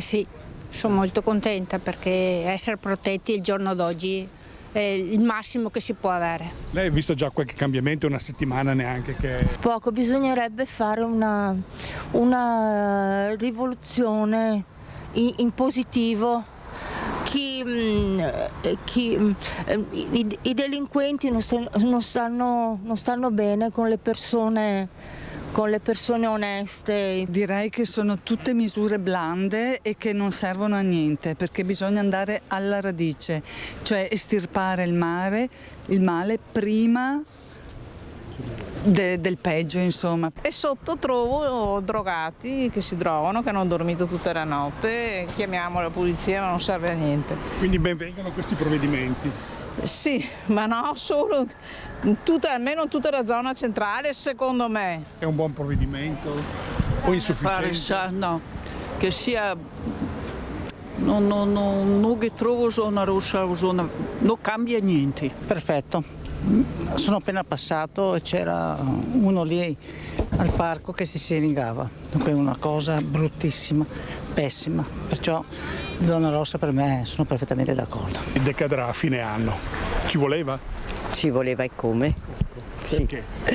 Sì, sono molto contenta perché essere protetti il giorno d'oggi è il massimo che si può avere. Lei ha visto già qualche cambiamento, una settimana neanche che... Poco, bisognerebbe fare una rivoluzione in positivo. I delinquenti non stanno bene con le persone oneste. Direi che sono tutte misure blande e che non servono a niente, perché bisogna andare alla radice, cioè estirpare il male prima del peggio, insomma. E sotto trovo drogati che si drogano, che hanno dormito tutta la notte, chiamiamo la polizia ma non serve a niente. Quindi ben vengano questi provvedimenti? Sì, ma no, solo almeno tutta la zona centrale, secondo me. È un buon provvedimento o insufficiente? No, che sia... Non che trovo zona rossa o zona... non cambia niente. Perfetto. Sono appena passato e c'era uno lì al parco che si siringava, dunque è una cosa bruttissima, pessima, perciò zona rossa per me sono perfettamente d'accordo. Decadrà a fine anno, ci voleva? Ci voleva e come? Perché? Sì.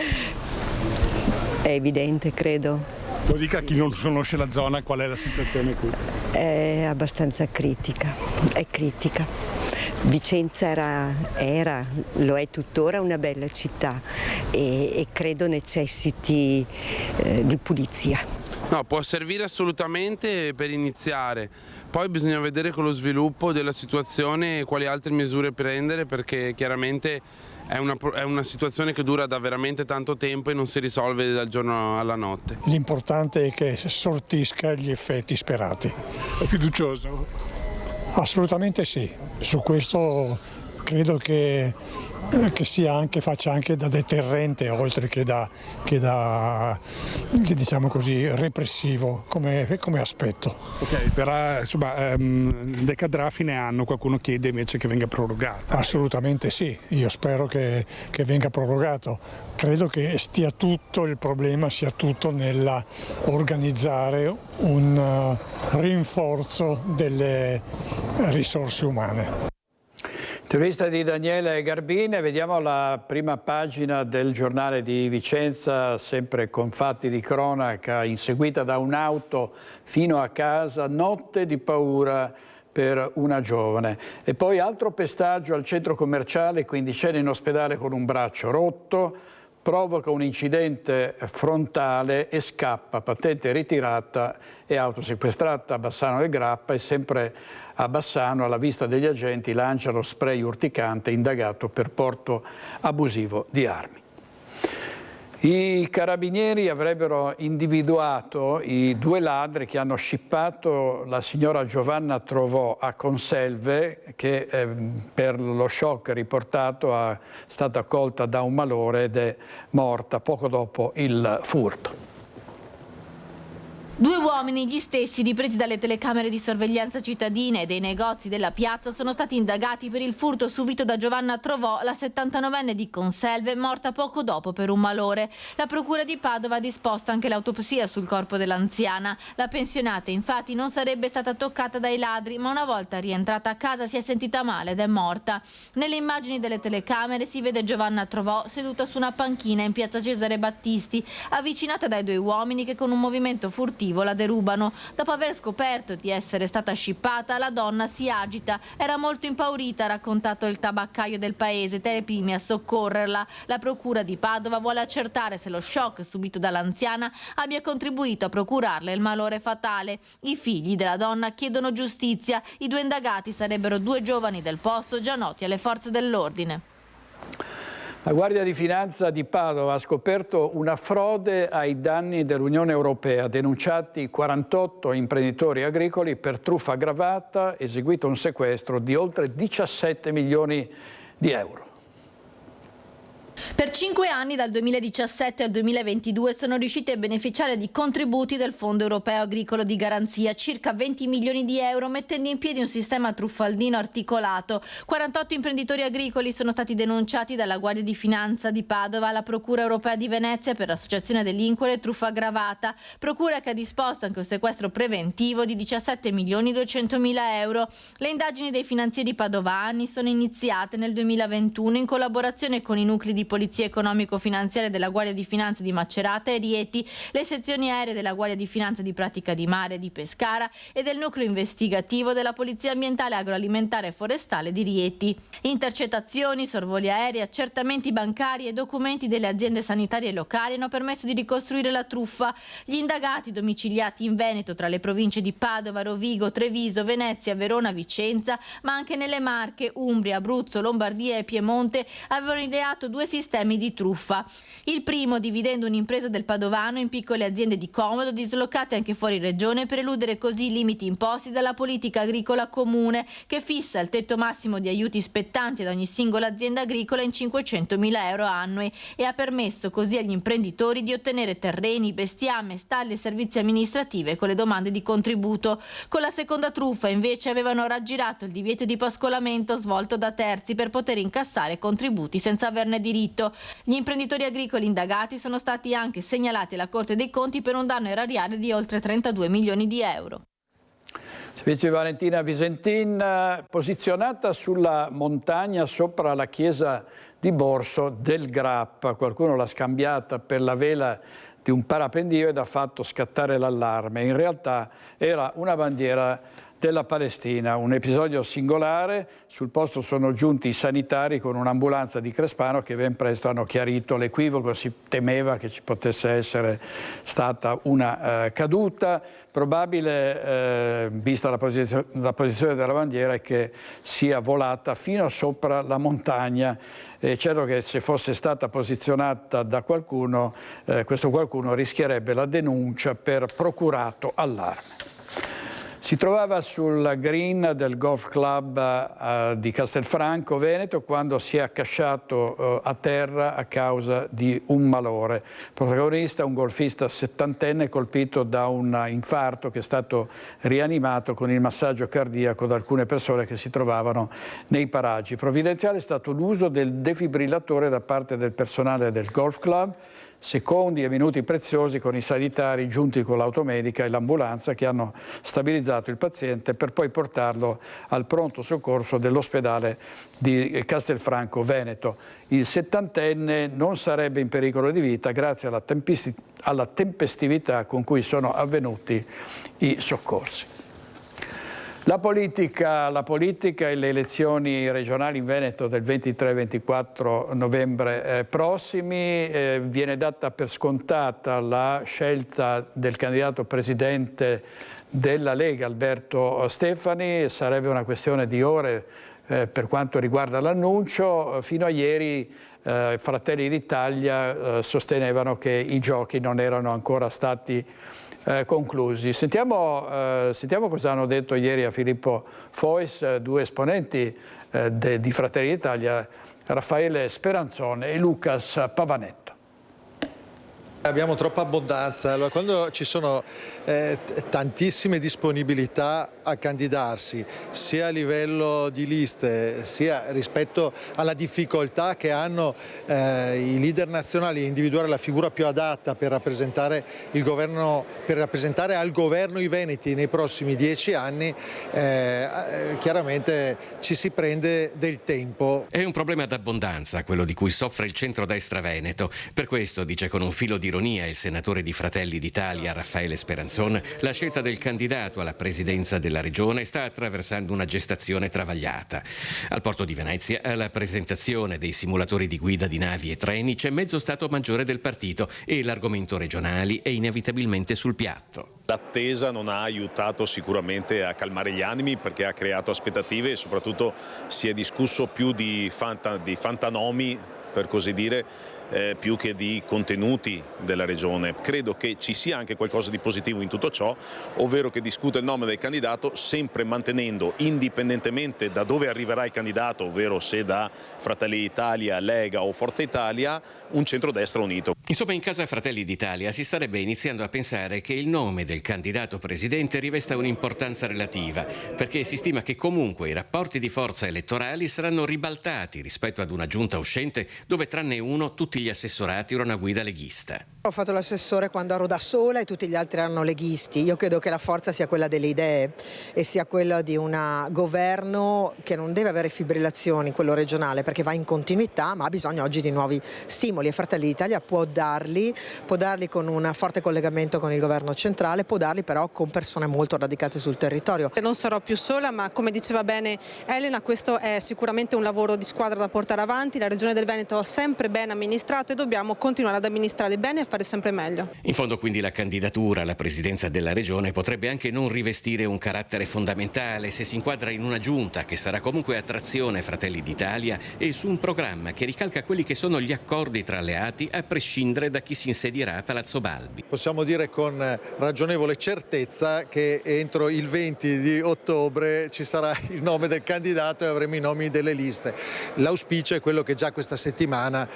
È evidente, credo. Lo dica a chi non conosce la zona, qual è la situazione qui? È abbastanza critica, è critica. Vicenza era, lo è tuttora, una bella città e credo necessiti di pulizia. No, può servire assolutamente per iniziare, poi bisogna vedere con lo sviluppo della situazione quali altre misure prendere, perché chiaramente è una situazione che dura da veramente tanto tempo e non si risolve dal giorno alla notte. L'importante è che sortisca gli effetti sperati. È fiducioso? Assolutamente sì, su questo credo che faccia anche da deterrente oltre che da diciamo così, repressivo come aspetto. Verrà, insomma, decadrà a fine anno, qualcuno chiede invece che venga prorogata. Assolutamente sì, io spero che venga prorogato. Credo che il problema sia tutto nella organizzare un rinforzo delle risorse umane. Intervista di Daniele Garbine, vediamo la prima pagina del giornale di Vicenza, sempre con fatti di cronaca, inseguita da un'auto fino a casa, notte di paura per una giovane. E poi altro pestaggio al centro commerciale, quindicenne in ospedale con un braccio rotto, provoca un incidente frontale e scappa, patente ritirata e auto sequestrata a Bassano del Grappa, e sempre a Bassano, alla vista degli agenti, lancia lo spray urticante, indagato per porto abusivo di armi. I carabinieri avrebbero individuato i due ladri che hanno scippato la signora Giovanna Trovò a Conselve, che per lo shock riportato è stata colta da un malore ed è morta poco dopo il furto. Due uomini, gli stessi ripresi dalle telecamere di sorveglianza cittadine e dei negozi della piazza, sono stati indagati per il furto subito da Giovanna Trovò, la 79enne di Conselve, morta poco dopo per un malore. La procura di Padova ha disposto anche l'autopsia sul corpo dell'anziana. La pensionata infatti non sarebbe stata toccata dai ladri, ma una volta rientrata a casa si è sentita male ed è morta. Nelle immagini delle telecamere si vede Giovanna Trovò seduta su una panchina in piazza Cesare Battisti, avvicinata dai due uomini che con un movimento furtivo la derubano. Dopo aver scoperto di essere stata scippata, la donna si agita. Era molto impaurita, ha raccontato il tabaccaio del paese, tra i primi a soccorrerla. La procura di Padova vuole accertare se lo shock subito dall'anziana abbia contribuito a procurarle il malore fatale. I figli della donna chiedono giustizia. I due indagati sarebbero due giovani del posto già noti alle forze dell'ordine. La Guardia di Finanza di Padova ha scoperto una frode ai danni dell'Unione Europea, denunciati 48 imprenditori agricoli per truffa aggravata, eseguito un sequestro di oltre 17 milioni di euro. Per 5 anni, dal 2017 al 2022, sono riusciti a beneficiare di contributi del Fondo Europeo Agricolo di Garanzia, circa 20 milioni di euro, mettendo in piedi un sistema truffaldino articolato. 48 imprenditori agricoli sono stati denunciati dalla Guardia di Finanza di Padova alla Procura Europea di Venezia per associazione delinquere e truffa aggravata, procura che ha disposto anche un sequestro preventivo di 17 milioni 200 mila euro. Le indagini dei finanzieri padovani sono iniziate nel 2021 in collaborazione con i nuclei di Polizia Economico-Finanziaria della Guardia di Finanza di Macerata e Rieti, le sezioni aeree della Guardia di Finanza di Pratica di Mare e di Pescara e del nucleo investigativo della Polizia Ambientale, Agroalimentare e Forestale di Rieti. Intercettazioni, sorvoli aerei, accertamenti bancari e documenti delle aziende sanitarie locali hanno permesso di ricostruire la truffa. Gli indagati, domiciliati in Veneto tra le province di Padova, Rovigo, Treviso, Venezia, Verona, Vicenza, ma anche nelle Marche, Umbria, Abruzzo, Lombardia e Piemonte, avevano ideato due sistemi di truffa. Il primo dividendo un'impresa del Padovano in piccole aziende di comodo dislocate anche fuori regione per eludere così i limiti imposti dalla politica agricola comune, che fissa il tetto massimo di aiuti spettanti ad ogni singola azienda agricola in 500.000 euro annui, e ha permesso così agli imprenditori di ottenere terreni, bestiame, stalli e servizi amministrativi con le domande di contributo. Con la seconda truffa invece avevano raggirato il divieto di pascolamento svolto da terzi per poter incassare contributi senza averne diritto. Gli imprenditori agricoli indagati sono stati anche segnalati alla Corte dei Conti per un danno erariale di oltre 32 milioni di euro. Servizio di Valentina Visentin, posizionata sulla montagna sopra la chiesa di Borso del Grappa. Qualcuno l'ha scambiata per la vela di un parapendio ed ha fatto scattare l'allarme. In realtà era una bandiera della Palestina, un episodio singolare. Sul posto sono giunti i sanitari con un'ambulanza di Crespano che ben presto hanno chiarito l'equivoco. Si temeva che ci potesse essere stata una caduta. Probabile, vista la posizione della bandiera, è che sia volata fino sopra la montagna. Certo che se fosse stata posizionata da qualcuno, questo qualcuno rischierebbe la denuncia per procurato allarme. Si trovava sul green del golf club di Castelfranco Veneto quando si è accasciato a terra a causa di un malore. Protagonista un golfista settantenne colpito da un infarto che è stato rianimato con il massaggio cardiaco da alcune persone che si trovavano nei paraggi. Provvidenziale è stato l'uso del defibrillatore da parte del personale del golf club. Secondi e minuti preziosi con i sanitari giunti con l'automedica e l'ambulanza che hanno stabilizzato il paziente per poi portarlo al pronto soccorso dell'ospedale di Castelfranco Veneto. Il settantenne non sarebbe in pericolo di vita grazie alla tempestività con cui sono avvenuti i soccorsi. La politica e le elezioni regionali in Veneto del 23-24 novembre prossimi. Viene data per scontata la scelta del candidato presidente della Lega, Alberto Stefani. Sarebbe una questione di ore per quanto riguarda l'annuncio. Fino a ieri Fratelli d'Italia sostenevano che i giochi non erano ancora stati conclusi. Sentiamo cosa hanno detto ieri a Filippo Fois due esponenti di Fratelli d'Italia, Raffaele Speranzone e Lucas Pavanetto. Abbiamo troppa abbondanza, allora, quando ci sono tantissime disponibilità a candidarsi, sia a livello di liste, sia rispetto alla difficoltà che hanno i leader nazionali a individuare la figura più adatta per rappresentare il governo, per rappresentare al governo i veneti nei prossimi 10 anni, chiaramente ci si prende del tempo. È un problema d'abbondanza quello di cui soffre il centrodestra veneto. Per questo, dice con un filo di ironia il senatore di Fratelli d'Italia Raffaele Speranzone, la scelta del candidato alla presidenza della regione sta attraversando una gestazione travagliata. Al porto di Venezia, alla presentazione dei simulatori di guida di navi e treni, c'è mezzo stato maggiore del partito e l'argomento regionali è inevitabilmente sul piatto. L'attesa non ha aiutato sicuramente a calmare gli animi perché ha creato aspettative e soprattutto si è discusso più di fantanomi, per così dire, più che di contenuti della regione. Credo che ci sia anche qualcosa di positivo in tutto ciò, ovvero che discuta il nome del candidato sempre mantenendo, indipendentemente da dove arriverà il candidato, ovvero se da Fratelli d'Italia, Lega o Forza Italia, un centrodestra unito. Insomma, in casa Fratelli d'Italia si starebbe iniziando a pensare che il nome del candidato presidente rivesta un'importanza relativa, perché si stima che comunque i rapporti di forza elettorali saranno ribaltati rispetto ad una giunta uscente dove tranne uno tutti gli assessorati erano a guida leghista. Ho fatto l'assessore quando ero da sola e tutti gli altri erano leghisti. Io credo che la forza sia quella delle idee e sia quella di un governo che non deve avere fibrillazioni, quello regionale, perché va in continuità, ma ha bisogno oggi di nuovi stimoli e Fratelli d'Italia può darli con un forte collegamento con il governo centrale, può darli però con persone molto radicate sul territorio. Non sarò più sola, ma come diceva bene Elena, questo è sicuramente un lavoro di squadra da portare avanti. La Regione del Veneto ha sempre bene amministrato e dobbiamo continuare ad amministrare bene e fare sempre meglio. In fondo quindi la candidatura alla presidenza della regione potrebbe anche non rivestire un carattere fondamentale se si inquadra in una giunta che sarà comunque a trazione Fratelli d'Italia e su un programma che ricalca quelli che sono gli accordi tra alleati a prescindere da chi si insedierà a Palazzo Balbi. Possiamo dire con ragionevole certezza che entro il 20 di ottobre ci sarà il nome del candidato e avremo i nomi delle liste. L'auspicio è quello che già questa settimana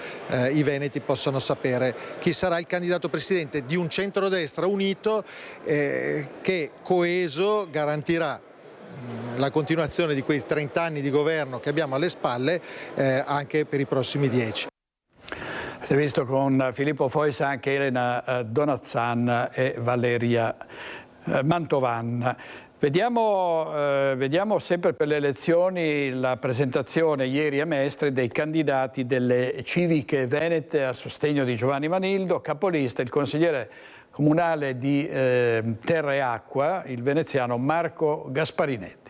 i veneti possano sapere chi sarà il candidato presidente di un centrodestra unito che coeso garantirà la continuazione di quei 30 anni di governo che abbiamo alle spalle anche per i prossimi 10. Si è visto con Filippo Fois anche Elena Donazzan e Valeria Mantovan. Vediamo sempre per le elezioni la presentazione ieri a Mestre dei candidati delle civiche venete a sostegno di Giovanni Vanildo, capolista il consigliere comunale di Terra e Acqua, il veneziano Marco Gasparinetti.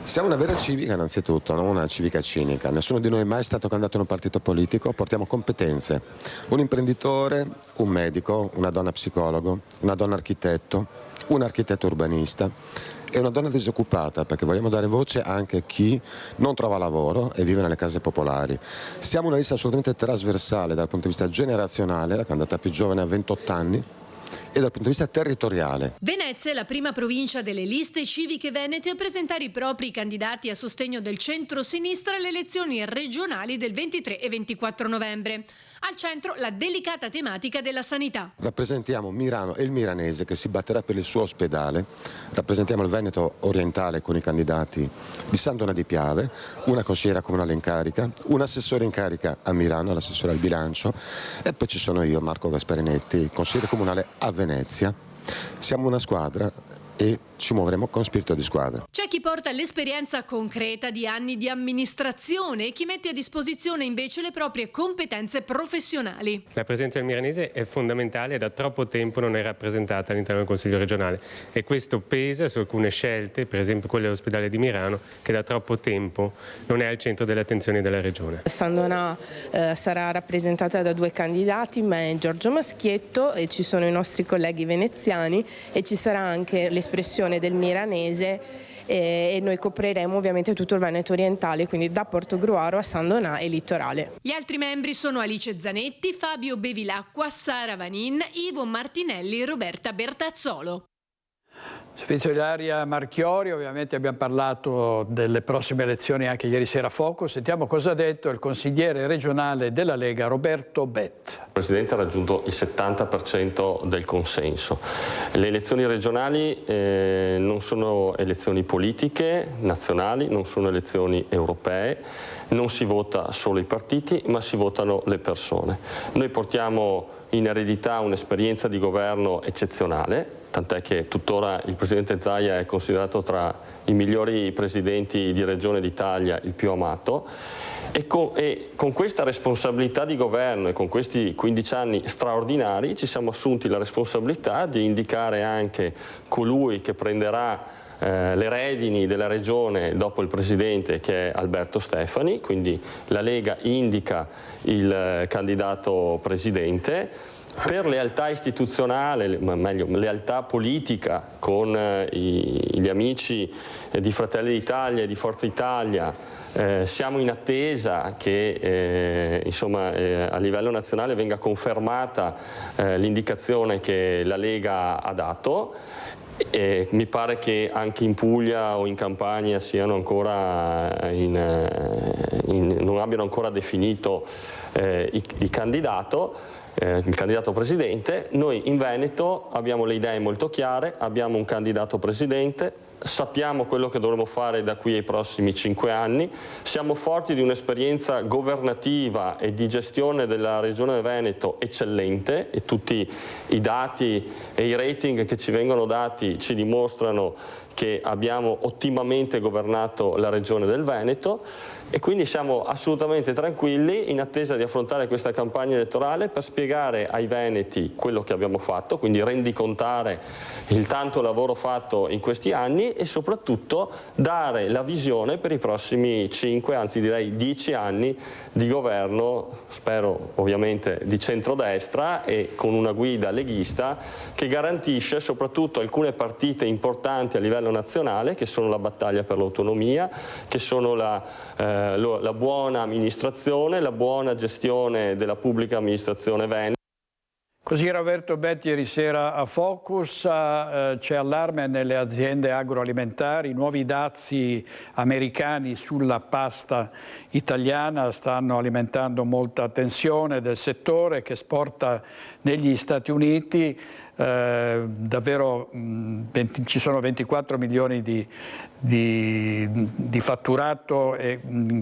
Siamo una vera civica innanzitutto, non una civica cinica. Nessuno di noi è mai stato candidato in un partito politico, portiamo competenze. Un imprenditore, un medico, una donna psicologo, una donna architetto, un architetto urbanista e una donna disoccupata, perché vogliamo dare voce anche a chi non trova lavoro e vive nelle case popolari. Siamo una lista assolutamente trasversale dal punto di vista generazionale, la candidata più giovane ha 28 anni, e dal punto di vista territoriale. Venezia è la prima provincia delle liste civiche venete a presentare i propri candidati a sostegno del centro-sinistra alle elezioni regionali del 23 e 24 novembre. Al centro la delicata tematica della sanità. Rappresentiamo Mirano e il miranese che si batterà per il suo ospedale, rappresentiamo il Veneto orientale con i candidati di San Donà di Piave, una consigliera comunale in carica, un assessore in carica a Mirano, l'assessore al bilancio, e poi ci sono io, Marco Gasparinetti, consigliere comunale a Venezia. Siamo una squadra e ci muoveremo con spirito di squadra. C'è chi porta l'esperienza concreta di anni di amministrazione e chi mette a disposizione invece le proprie competenze professionali. La presenza del miranese è fondamentale e da troppo tempo non è rappresentata all'interno del Consiglio regionale e questo pesa su alcune scelte, per esempio quelle dell'ospedale di Mirano, che da troppo tempo non è al centro delle attenzioni della regione. San Donà sarà rappresentata da 2 candidati, me e Giorgio Maschietto, e ci sono i nostri colleghi veneziani e ci sarà anche l'espressione del miranese e noi copriremo ovviamente tutto il Veneto orientale, quindi da Portogruaro a San Donà e Litorale. Gli altri membri sono Alice Zanetti, Fabio Bevilacqua, Sara Vanin, Ivo Martinelli e Roberta Bertazzolo. Servizio Ilaria Marchiori, ovviamente abbiamo parlato delle prossime elezioni anche ieri sera a Focus. Sentiamo cosa ha detto il consigliere regionale della Lega Roberto Bet. Il Presidente ha raggiunto il 70% del consenso. Le elezioni regionali non sono elezioni politiche nazionali, non sono elezioni europee, non si vota solo i partiti ma si votano le persone. Noi portiamo in eredità un'esperienza di governo eccezionale, tant'è che tuttora il Presidente Zaia è considerato tra i migliori presidenti di regione d'Italia, il più amato, e con questa responsabilità di governo e con questi 15 anni straordinari ci siamo assunti la responsabilità di indicare anche colui che prenderà le redini della regione dopo il Presidente, che è Alberto Stefani, quindi la Lega indica il candidato Presidente. Per lealtà istituzionale, ma meglio lealtà politica con gli amici di Fratelli d'Italia e di Forza Italia, siamo in attesa che a livello nazionale venga confermata l'indicazione che la Lega ha dato. Mi pare che anche in Puglia o in Campania siano ancora non abbiano ancora definito il candidato presidente. Noi in Veneto abbiamo le idee molto chiare, abbiamo un candidato presidente, sappiamo quello che dovremo fare da qui ai prossimi 5 anni, siamo forti di un'esperienza governativa e di gestione della Regione Veneto eccellente e tutti i dati e i rating che ci vengono dati ci dimostrano che abbiamo ottimamente governato la Regione del Veneto e quindi siamo assolutamente tranquilli in attesa di affrontare questa campagna elettorale per spiegare ai veneti quello che abbiamo fatto, quindi rendicontare il tanto lavoro fatto in questi anni e soprattutto dare la visione per i prossimi 5, anzi direi 10 anni di governo, spero ovviamente di centrodestra e con una guida leghista che garantisce soprattutto alcune partite importanti a livello nazionale che sono la battaglia per l'autonomia, che sono la buona amministrazione, la buona gestione della pubblica amministrazione veneta. Così Roberto Betti ieri sera a Focus, c'è allarme nelle aziende agroalimentari, nuovi dazi americani sulla pasta italiana stanno alimentando molta tensione del settore che esporta negli Stati Uniti. Davvero ci sono 24 milioni di fatturato e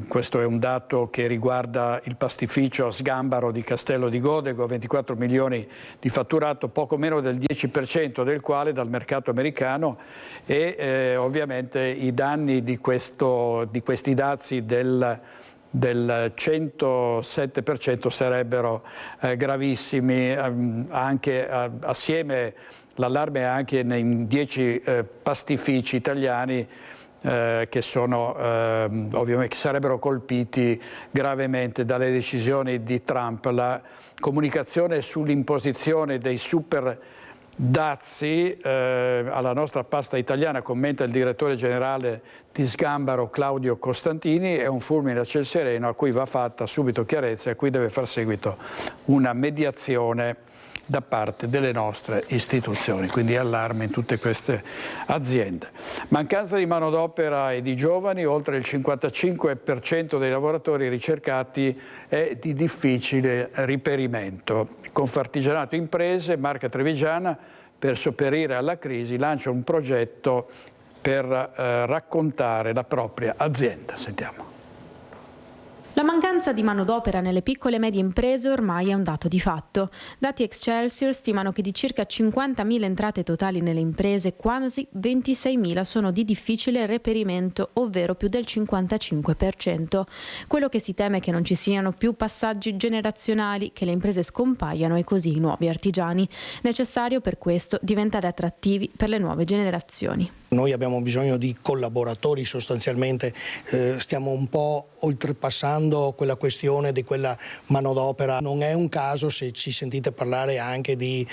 questo è un dato che riguarda il pastificio Sgambaro di Castello di Godego, 24 milioni di fatturato, poco meno del 10% del quale dal mercato americano e ovviamente i danni di questi dazi del 107% sarebbero gravissimi, anche assieme l'allarme è anche nei 10 pastifici italiani che sono ovviamente che sarebbero colpiti gravemente dalle decisioni di Trump. La comunicazione sull'imposizione dei super dazi alla nostra pasta italiana, commenta il direttore generale di Sgambaro Claudio Costantini, è un fulmine a ciel sereno a cui va fatta subito chiarezza e a cui deve far seguito una mediazione da parte delle nostre istituzioni, quindi allarme in tutte queste aziende. Mancanza di manodopera e di giovani, oltre il 55% dei lavoratori ricercati è di difficile riperimento. Confartigianato Imprese, marca trevigiana, per sopperire alla crisi lancia un progetto per raccontare la propria azienda. Sentiamo. La mancanza di manodopera nelle piccole e medie imprese ormai è un dato di fatto. Dati Excelsior stimano che di circa 50.000 entrate totali nelle imprese, quasi 26.000 sono di difficile reperimento, ovvero più del 55%. Quello che si teme è che non ci siano più passaggi generazionali, che le imprese scompaiano e così i nuovi artigiani. Necessario per questo diventare attrattivi per le nuove generazioni. Noi abbiamo bisogno di collaboratori, sostanzialmente stiamo un po' oltrepassando quella questione di quella manodopera. Non è un caso se ci sentite parlare anche di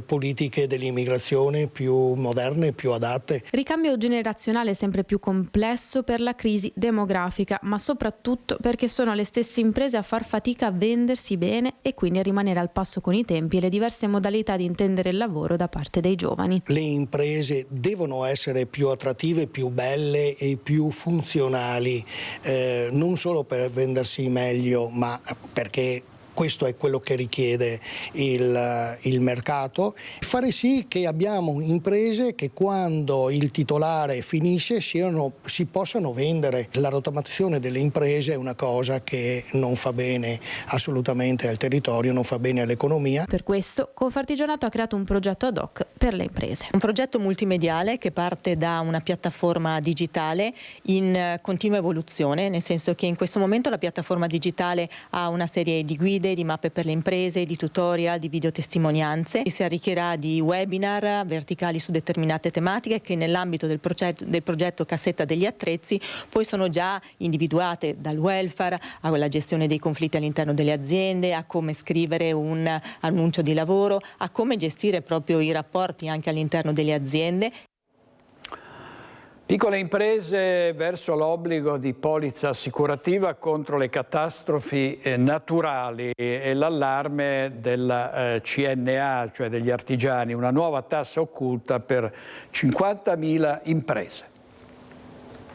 politiche dell'immigrazione più moderne, più adatte. Ricambio generazionale sempre più complesso per la crisi demografica, ma soprattutto perché sono le stesse imprese a far fatica a vendersi bene e quindi a rimanere al passo con i tempi e le diverse modalità di intendere il lavoro da parte dei giovani. Le imprese devono essere più attrattive, più belle e più funzionali, non solo per vendersi meglio, ma perché questo è quello che richiede il mercato. Fare sì che abbiamo imprese che quando il titolare finisce si possano vendere. La rottamazione delle imprese è una cosa che non fa bene assolutamente al territorio, non fa bene all'economia. Per questo Confartigianato ha creato un progetto ad hoc per le imprese. Un progetto multimediale che parte da una piattaforma digitale in continua evoluzione, nel senso che in questo momento la piattaforma digitale ha una serie di guide, di mappe per le imprese, di tutorial, di videotestimonianze e si arricchirà di webinar verticali su determinate tematiche che nell'ambito del progetto Cassetta degli attrezzi poi sono già individuate, dal welfare alla gestione dei conflitti all'interno delle aziende, a come scrivere un annuncio di lavoro, a come gestire proprio i rapporti anche all'interno delle aziende. Piccole imprese verso l'obbligo di polizza assicurativa contro le catastrofi naturali e l'allarme del CNA, cioè degli artigiani, una nuova tassa occulta per 50.000 imprese.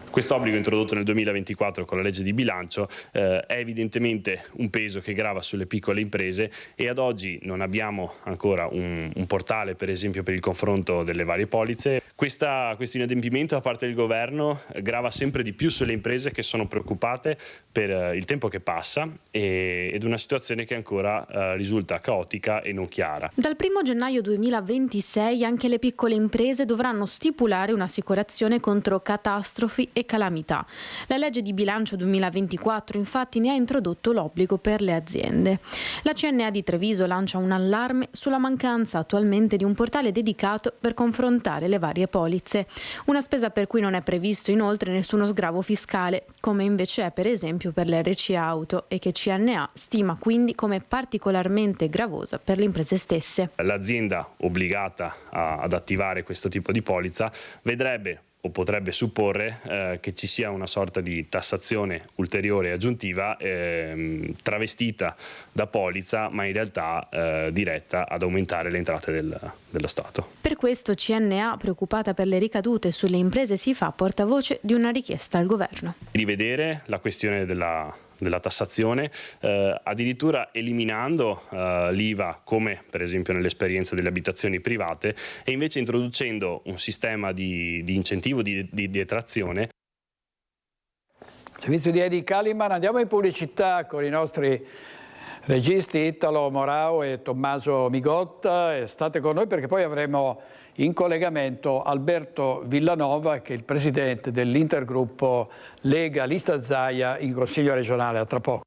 Questo obbligo introdotto nel 2024 con la legge di bilancio è evidentemente un peso che grava sulle piccole imprese e ad oggi non abbiamo ancora un portale per esempio per il confronto delle varie polizze. Questo inadempimento da parte del governo grava sempre di più sulle imprese che sono preoccupate per il tempo che passa ed una situazione che ancora risulta caotica e non chiara. Dal 1 gennaio 2026 anche le piccole imprese dovranno stipulare un'assicurazione contro catastrofi e calamità. La legge di bilancio 2024 infatti ne ha introdotto l'obbligo per le aziende. La CNA di Treviso lancia un allarme sulla mancanza attualmente di un portale dedicato per confrontare le varie polizze, una spesa per cui non è previsto inoltre nessuno sgravo fiscale, come invece è per esempio per le RC auto e che CNA stima quindi come particolarmente gravosa per le imprese stesse. L'azienda obbligata ad attivare questo tipo di polizza vedrebbe o potrebbe supporre che ci sia una sorta di tassazione ulteriore e aggiuntiva travestita da polizza, ma in realtà diretta ad aumentare le entrate dello Stato. Per questo CNA, preoccupata per le ricadute sulle imprese, si fa portavoce di una richiesta al governo. Rivedere la questione della tassazione, addirittura eliminando l'IVA come per esempio nell'esperienza delle abitazioni private e invece introducendo un sistema di incentivo, di detrazione. Servizio di Edi Kaliman, andiamo in pubblicità con i nostri registi Italo Morao e Tommaso Migotta e state con noi perché poi avremo in collegamento Alberto Villanova che è il presidente dell'intergruppo Lega Lista Zaia in Consiglio regionale. A tra poco.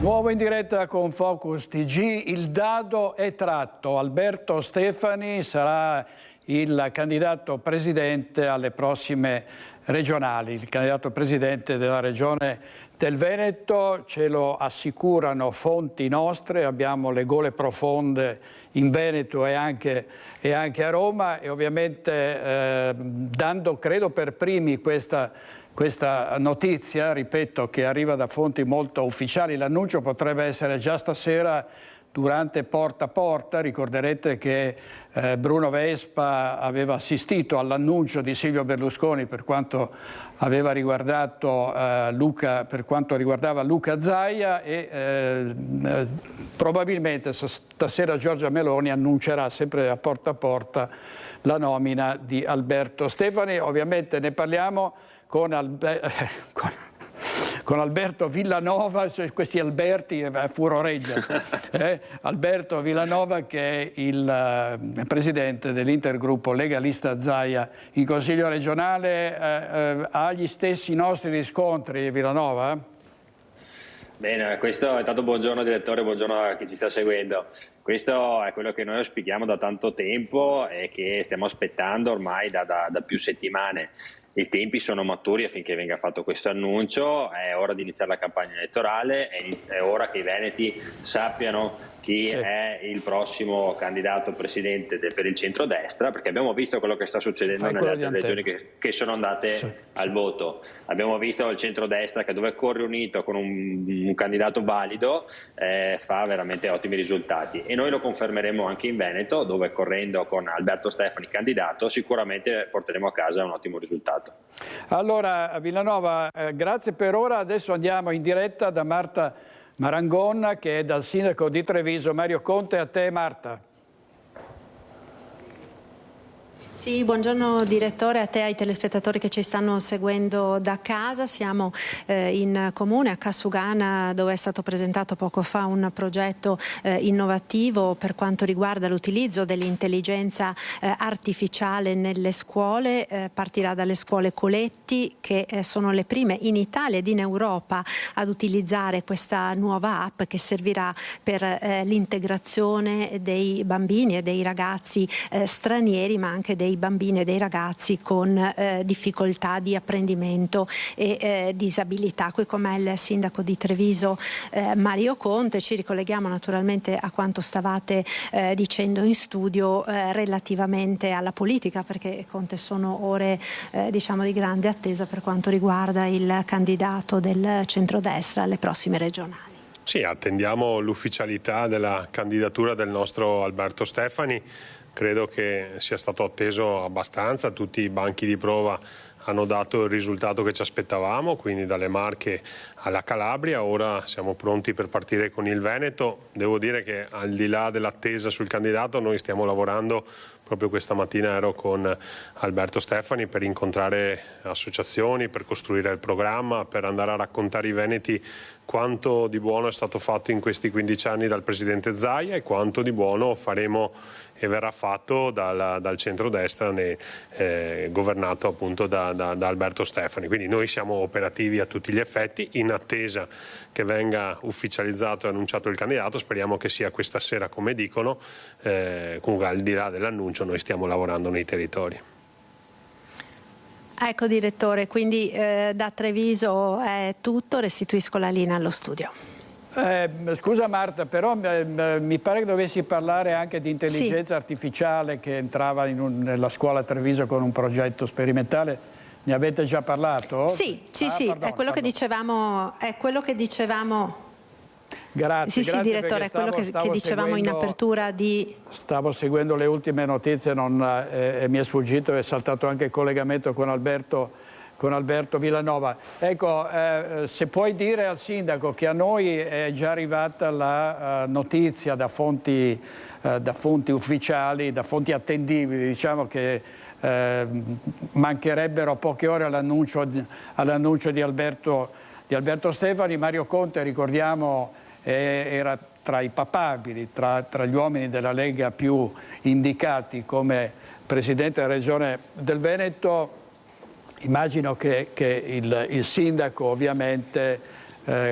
Nuovo in diretta con Focus TG, il dado è tratto. Alberto Stefani sarà il candidato presidente alle prossime regionali, il candidato presidente della regione del Veneto. Ce lo assicurano fonti nostre, abbiamo le gole profonde in Veneto e anche a Roma, e ovviamente dando, credo per primi, questa notizia, ripeto, che arriva da fonti molto ufficiali. L'annuncio potrebbe essere già stasera durante Porta a Porta. Ricorderete che Bruno Vespa aveva assistito all'annuncio di Silvio Berlusconi per quanto aveva riguardato per quanto riguardava Luca Zaia, e probabilmente stasera Giorgia Meloni annuncerà sempre a Porta la nomina di Alberto Stefani. Ovviamente ne parliamo con Alberto Villanova, cioè questi Alberti furoreggiano. Alberto Villanova, che è il presidente dell'intergruppo legalista Zaia in Consiglio regionale. Ha gli stessi nostri riscontri, Villanova? Bene, questo è tanto buongiorno direttore, buongiorno a chi ci sta seguendo. Questo è quello che noi auspichiamo da tanto tempo e che stiamo aspettando ormai da più settimane. I tempi sono maturi affinché venga fatto questo annuncio, è ora di iniziare la campagna elettorale, è ora che i veneti sappiano chi è il prossimo candidato presidente per il centrodestra, perché abbiamo visto quello che sta succedendo nelle altre regioni che sono andate al voto. Abbiamo visto il centrodestra che, dove corre unito con un candidato valido, fa veramente ottimi risultati, e noi lo confermeremo anche in Veneto, dove correndo con Alberto Stefani candidato sicuramente porteremo a casa un ottimo risultato. Allora Villanova, grazie per ora. Adesso andiamo in diretta da Marta Marangonna, che è dal sindaco di Treviso. Mario Conte, a te Marta. Sì, buongiorno direttore, a te e ai telespettatori che ci stanno seguendo da casa. Siamo in comune a Cassugana, dove è stato presentato poco fa un progetto innovativo per quanto riguarda l'utilizzo dell'intelligenza artificiale nelle scuole. Partirà dalle scuole Coletti, che sono le prime in Italia ed in Europa ad utilizzare questa nuova app, che servirà per l'integrazione dei bambini e dei ragazzi stranieri, ma anche dei bambini e dei ragazzi con difficoltà di apprendimento e disabilità. Qui con me il sindaco di Treviso Mario Conte. Ci ricolleghiamo naturalmente a quanto stavate dicendo in studio relativamente alla politica, perché Conte sono ore diciamo di grande attesa per quanto riguarda il candidato del centrodestra alle prossime regionali. Sì, attendiamo l'ufficialità della candidatura del nostro Alberto Stefani. Credo che sia stato atteso abbastanza, tutti i banchi di prova hanno dato il risultato che ci aspettavamo, quindi dalle Marche alla Calabria. Ora siamo pronti per partire con il Veneto. Devo dire che al di là dell'attesa sul candidato, noi stiamo lavorando. Proprio questa mattina ero con Alberto Stefani per incontrare associazioni, per costruire il programma, per andare a raccontare ai veneti quanto di buono è stato fatto in questi 15 anni dal presidente Zaia e quanto di buono faremo e verrà fatto dal centrodestra governato appunto da Alberto Stefani. Quindi noi siamo operativi a tutti gli effetti, in attesa che venga ufficializzato e annunciato il candidato. Speriamo che sia questa sera, come dicono. Comunque, al di là dell'annuncio, noi stiamo lavorando nei territori. Ecco direttore, quindi da Treviso è tutto, restituisco la linea allo studio. Scusa Marta, però mi pare che dovessi parlare anche di intelligenza artificiale, che entrava nella scuola Treviso con un progetto sperimentale. Ne avete già parlato? Sì, pardon, è quello che dicevamo. Grazie, sì, direttore, è quello che dicevamo in apertura di... Stavo seguendo le ultime notizie e mi è sfuggito, è saltato anche il collegamento con Alberto Villanova. Ecco, se puoi dire al sindaco che a noi è già arrivata la notizia da fonti ufficiali, da fonti attendibili, diciamo che mancherebbero poche ore all'annuncio di Alberto Stefani. Mario Conte, ricordiamo, era tra i papabili, tra gli uomini della Lega più indicati come presidente della regione del Veneto. Immagino che il sindaco ovviamente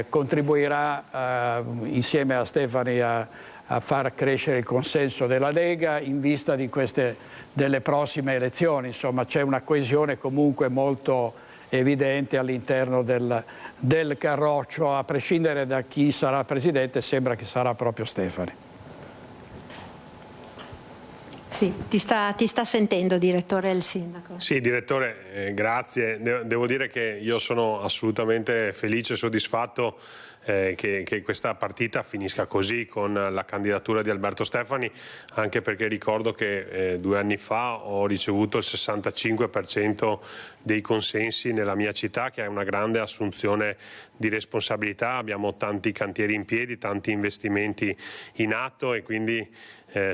contribuirà insieme a Stefani a a far crescere il consenso della Lega in vista delle prossime elezioni. Insomma, c'è una coesione comunque molto evidente all'interno del carroccio, a prescindere da chi sarà presidente, sembra che sarà proprio Stefani. Sì, ti sta sentendo, direttore, il sindaco. Sì, direttore, grazie. Devo dire che io sono assolutamente felice e soddisfatto che questa partita finisca così, con la candidatura di Alberto Stefani, anche perché ricordo che 2 anni fa ho ricevuto il 65% dei consensi nella mia città, che è una grande assunzione di responsabilità. Abbiamo tanti cantieri in piedi, tanti investimenti in atto e quindi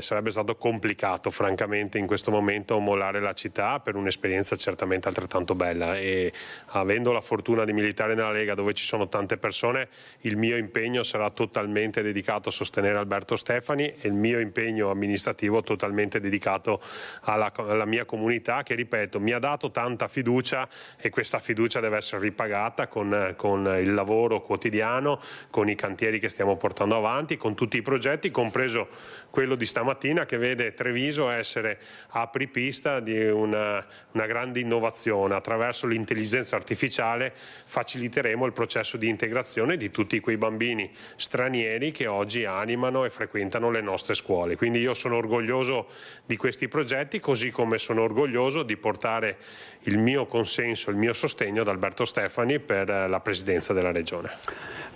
sarebbe stato complicato francamente in questo momento mollare la città per un'esperienza certamente altrettanto bella, e avendo la fortuna di militare nella Lega, dove ci sono tante persone, il mio impegno sarà totalmente dedicato a sostenere Alberto Stefani e il mio impegno amministrativo totalmente dedicato alla mia comunità, che, ripeto, mi ha dato tanta fiducia, e questa fiducia deve essere ripagata con il lavoro quotidiano, con i cantieri che stiamo portando avanti, con tutti i progetti, compreso quello di stamattina, che vede Treviso essere apripista di una grande innovazione. Attraverso l'intelligenza artificiale faciliteremo il processo di integrazione di tutti quei bambini stranieri che oggi animano e frequentano le nostre scuole. Quindi io sono orgoglioso di questi progetti, così come sono orgoglioso di portare il mio consenso, il mio sostegno ad Alberto Stefani per la presidenza della Regione.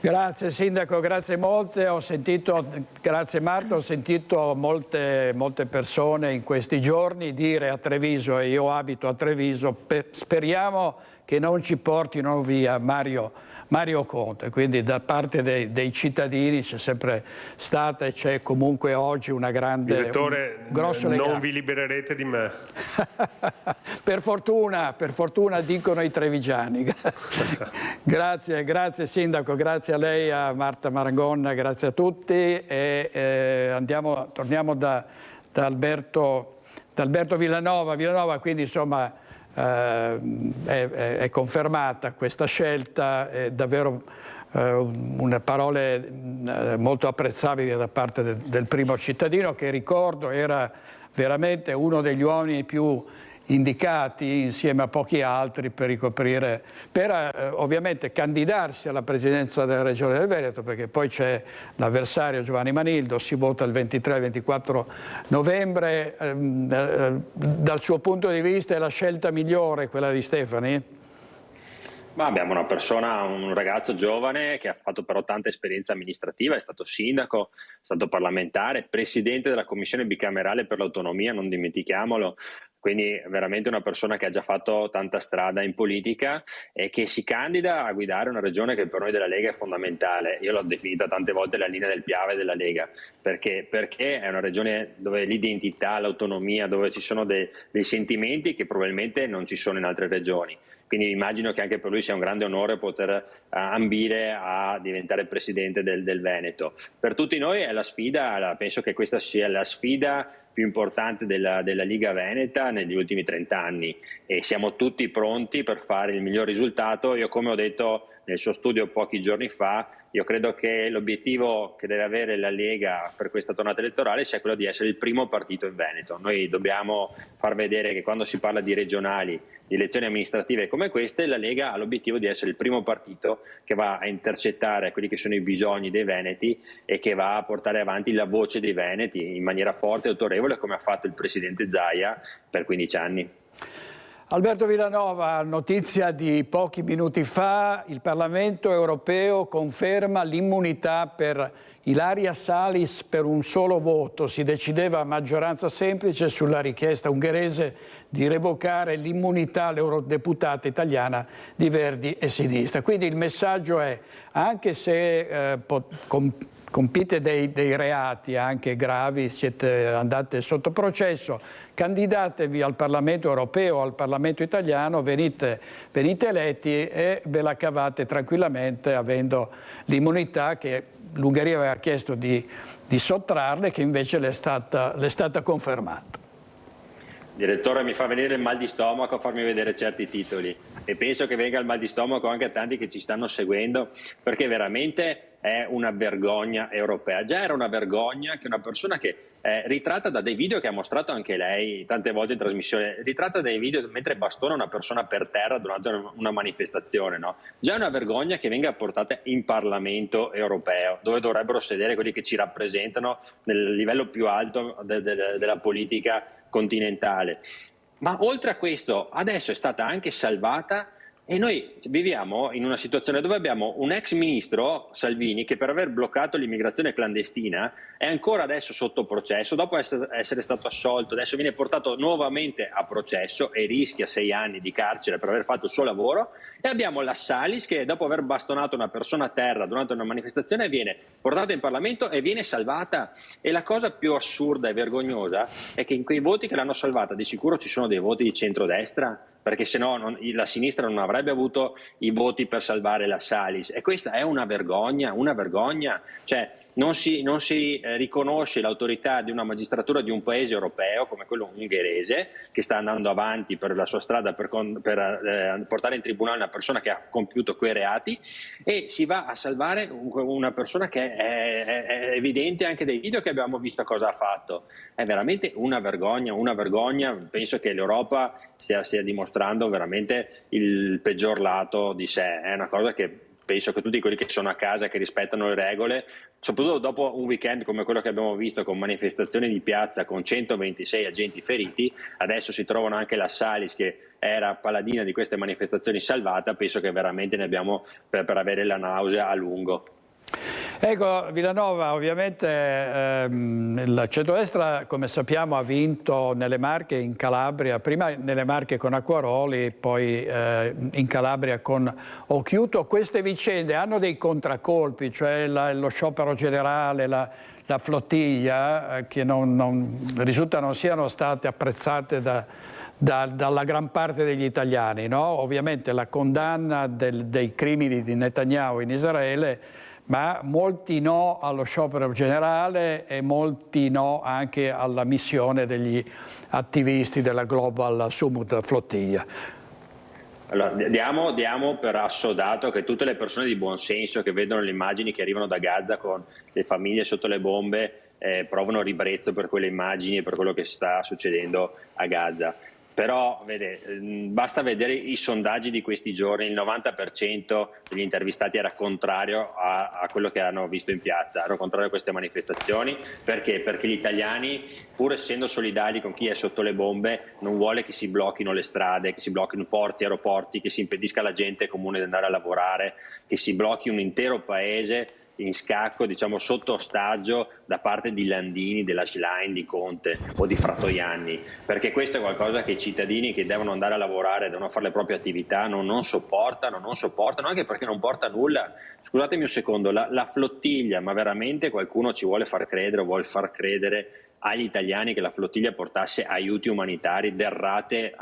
Grazie Sindaco, grazie molte. Grazie Marta, ho sentito molte persone in questi giorni dire a Treviso, e io abito a Treviso, speriamo che non ci portino via Mario Conte. Quindi da parte dei cittadini c'è sempre stata e c'è comunque oggi una grande... Direttore, grosso legame. Non vi libererete di me. Per fortuna dicono i trevigiani. Grazie Sindaco, grazie a lei, a Marta Marangonna, grazie a tutti, e torniamo da Alberto Villanova, quindi insomma è confermata questa scelta, è davvero una parole molto apprezzabili da parte del primo cittadino, che ricordo era veramente uno degli uomini più indicati insieme a pochi altri per ricoprire, ovviamente candidarsi alla presidenza della Regione del Veneto, perché poi c'è l'avversario Giovanni Manildo, si vota il 23 e 24 novembre. Dal suo punto di vista è la scelta migliore quella di Stefani? Ma abbiamo un ragazzo giovane che ha fatto però tanta esperienza amministrativa, è stato sindaco, è stato parlamentare, presidente della commissione bicamerale per l'autonomia, non dimentichiamolo. Quindi veramente una persona che ha già fatto tanta strada in politica e che si candida a guidare una regione che per noi della Lega è fondamentale. Io l'ho definita tante volte la linea del Piave della Lega, perché è una regione dove l'identità, l'autonomia, dove ci sono dei sentimenti che probabilmente non ci sono in altre regioni. Quindi immagino che anche per lui sia un grande onore poter ambire a diventare presidente del Veneto. Per tutti noi è la sfida, penso che questa sia la sfida più importante della Liga Veneta negli ultimi 30 anni, e siamo tutti pronti per fare il miglior risultato. Io, come ho detto nel suo studio pochi giorni fa, io credo che l'obiettivo che deve avere la Lega per questa tornata elettorale sia quello di essere il primo partito in Veneto. Noi dobbiamo far vedere che quando si parla di regionali, di elezioni amministrative come queste, la Lega ha l'obiettivo di essere il primo partito che va a intercettare quelli che sono i bisogni dei veneti e che va a portare avanti la voce dei veneti in maniera forte e autorevole, come ha fatto il presidente Zaia per 15 anni. Alberto Villanova, notizia di pochi minuti fa: il Parlamento europeo conferma l'immunità per Ilaria Salis per un solo voto. Si decideva a maggioranza semplice sulla richiesta ungherese di revocare l'immunità all'eurodeputata italiana di Verdi e Sinistra. Quindi il messaggio è: anche se compite dei reati anche gravi, andate sotto processo, candidatevi al Parlamento europeo, al Parlamento italiano, venite eletti e ve la cavate tranquillamente avendo l'immunità che l'Ungheria aveva chiesto di sottrarle, che invece le è stata confermata. Direttore, mi fa venire il mal di stomaco a farmi vedere certi titoli, e penso che venga il mal di stomaco anche a tanti che ci stanno seguendo, perché veramente è una vergogna europea. Già era una vergogna che una persona che ritratta da dei video che ha mostrato anche lei tante volte in trasmissione, ritratta dei video mentre bastona una persona per terra durante una manifestazione, no? Già è una vergogna che venga portata in Parlamento europeo, dove dovrebbero sedere quelli che ci rappresentano nel livello più alto della politica continentale. Ma oltre a questo, adesso è stata anche salvata, e noi viviamo in una situazione dove abbiamo un ex ministro, Salvini, che per aver bloccato l'immigrazione clandestina è ancora adesso sotto processo, dopo essere stato assolto, adesso viene portato nuovamente a processo e rischia 6 anni di carcere per aver fatto il suo lavoro, e abbiamo la Salis che dopo aver bastonato una persona a terra durante una manifestazione viene portata in Parlamento e viene salvata. E la cosa più assurda e vergognosa è che in quei voti che l'hanno salvata di sicuro ci sono dei voti di centrodestra, perché se no la sinistra non avrebbe avuto i voti per salvare la Salis, e questa è una vergogna, cioè non si riconosce l'autorità di una magistratura di un paese europeo come quello ungherese, che sta andando avanti per la sua strada per portare in tribunale una persona che ha compiuto quei reati, e si va a salvare una persona che è evidente anche dai video che abbiamo visto cosa ha fatto. È veramente una vergogna. Penso che l'Europa stia dimostrando veramente il peggior lato di sé. È una cosa che penso che tutti quelli che sono a casa, che rispettano le regole, soprattutto dopo un weekend come quello che abbiamo visto, con manifestazioni di piazza con 126 agenti feriti, adesso si trovano anche la Salis che era paladina di queste manifestazioni salvata. Penso che veramente ne abbiamo per avere la nausea a lungo. Ecco, Villanova, ovviamente il centrodestra, come sappiamo, ha vinto nelle Marche e in Calabria, prima nelle Marche con Acquaroli, poi in Calabria con Occhiuto. Queste vicende hanno dei contraccolpi, cioè lo sciopero generale, la flottiglia, che risulta non siano state apprezzate dalla gran parte degli italiani, no? Ovviamente la condanna dei crimini di Netanyahu in Israele, ma molti no allo sciopero generale e molti no anche alla missione degli attivisti della Global Summit Flottiglia. Allora, diamo per assodato che tutte le persone di buon senso che vedono le immagini che arrivano da Gaza con le famiglie sotto le bombe provano ribrezzo per quelle immagini e per quello che sta succedendo a Gaza. Però basta vedere i sondaggi di questi giorni, il 90% degli intervistati era contrario a quello che hanno visto in piazza, era contrario a queste manifestazioni. Perché? Perché gli italiani, pur essendo solidari con chi è sotto le bombe, non vuole che si blocchino le strade, che si blocchino porti, aeroporti, che si impedisca alla gente comune di andare a lavorare, che si blocchi un intero paese in scacco, diciamo sotto ostaggio da parte di Landini, della Schlein, di Conte o di Fratoianni, perché questo è qualcosa che i cittadini che devono andare a lavorare, devono fare le proprie attività, non sopportano, anche perché non porta nulla. Scusatemi un secondo, la flottiglia, ma veramente qualcuno ci vuole far credere o vuole far credere agli italiani che la flottiglia portasse aiuti umanitari, derrate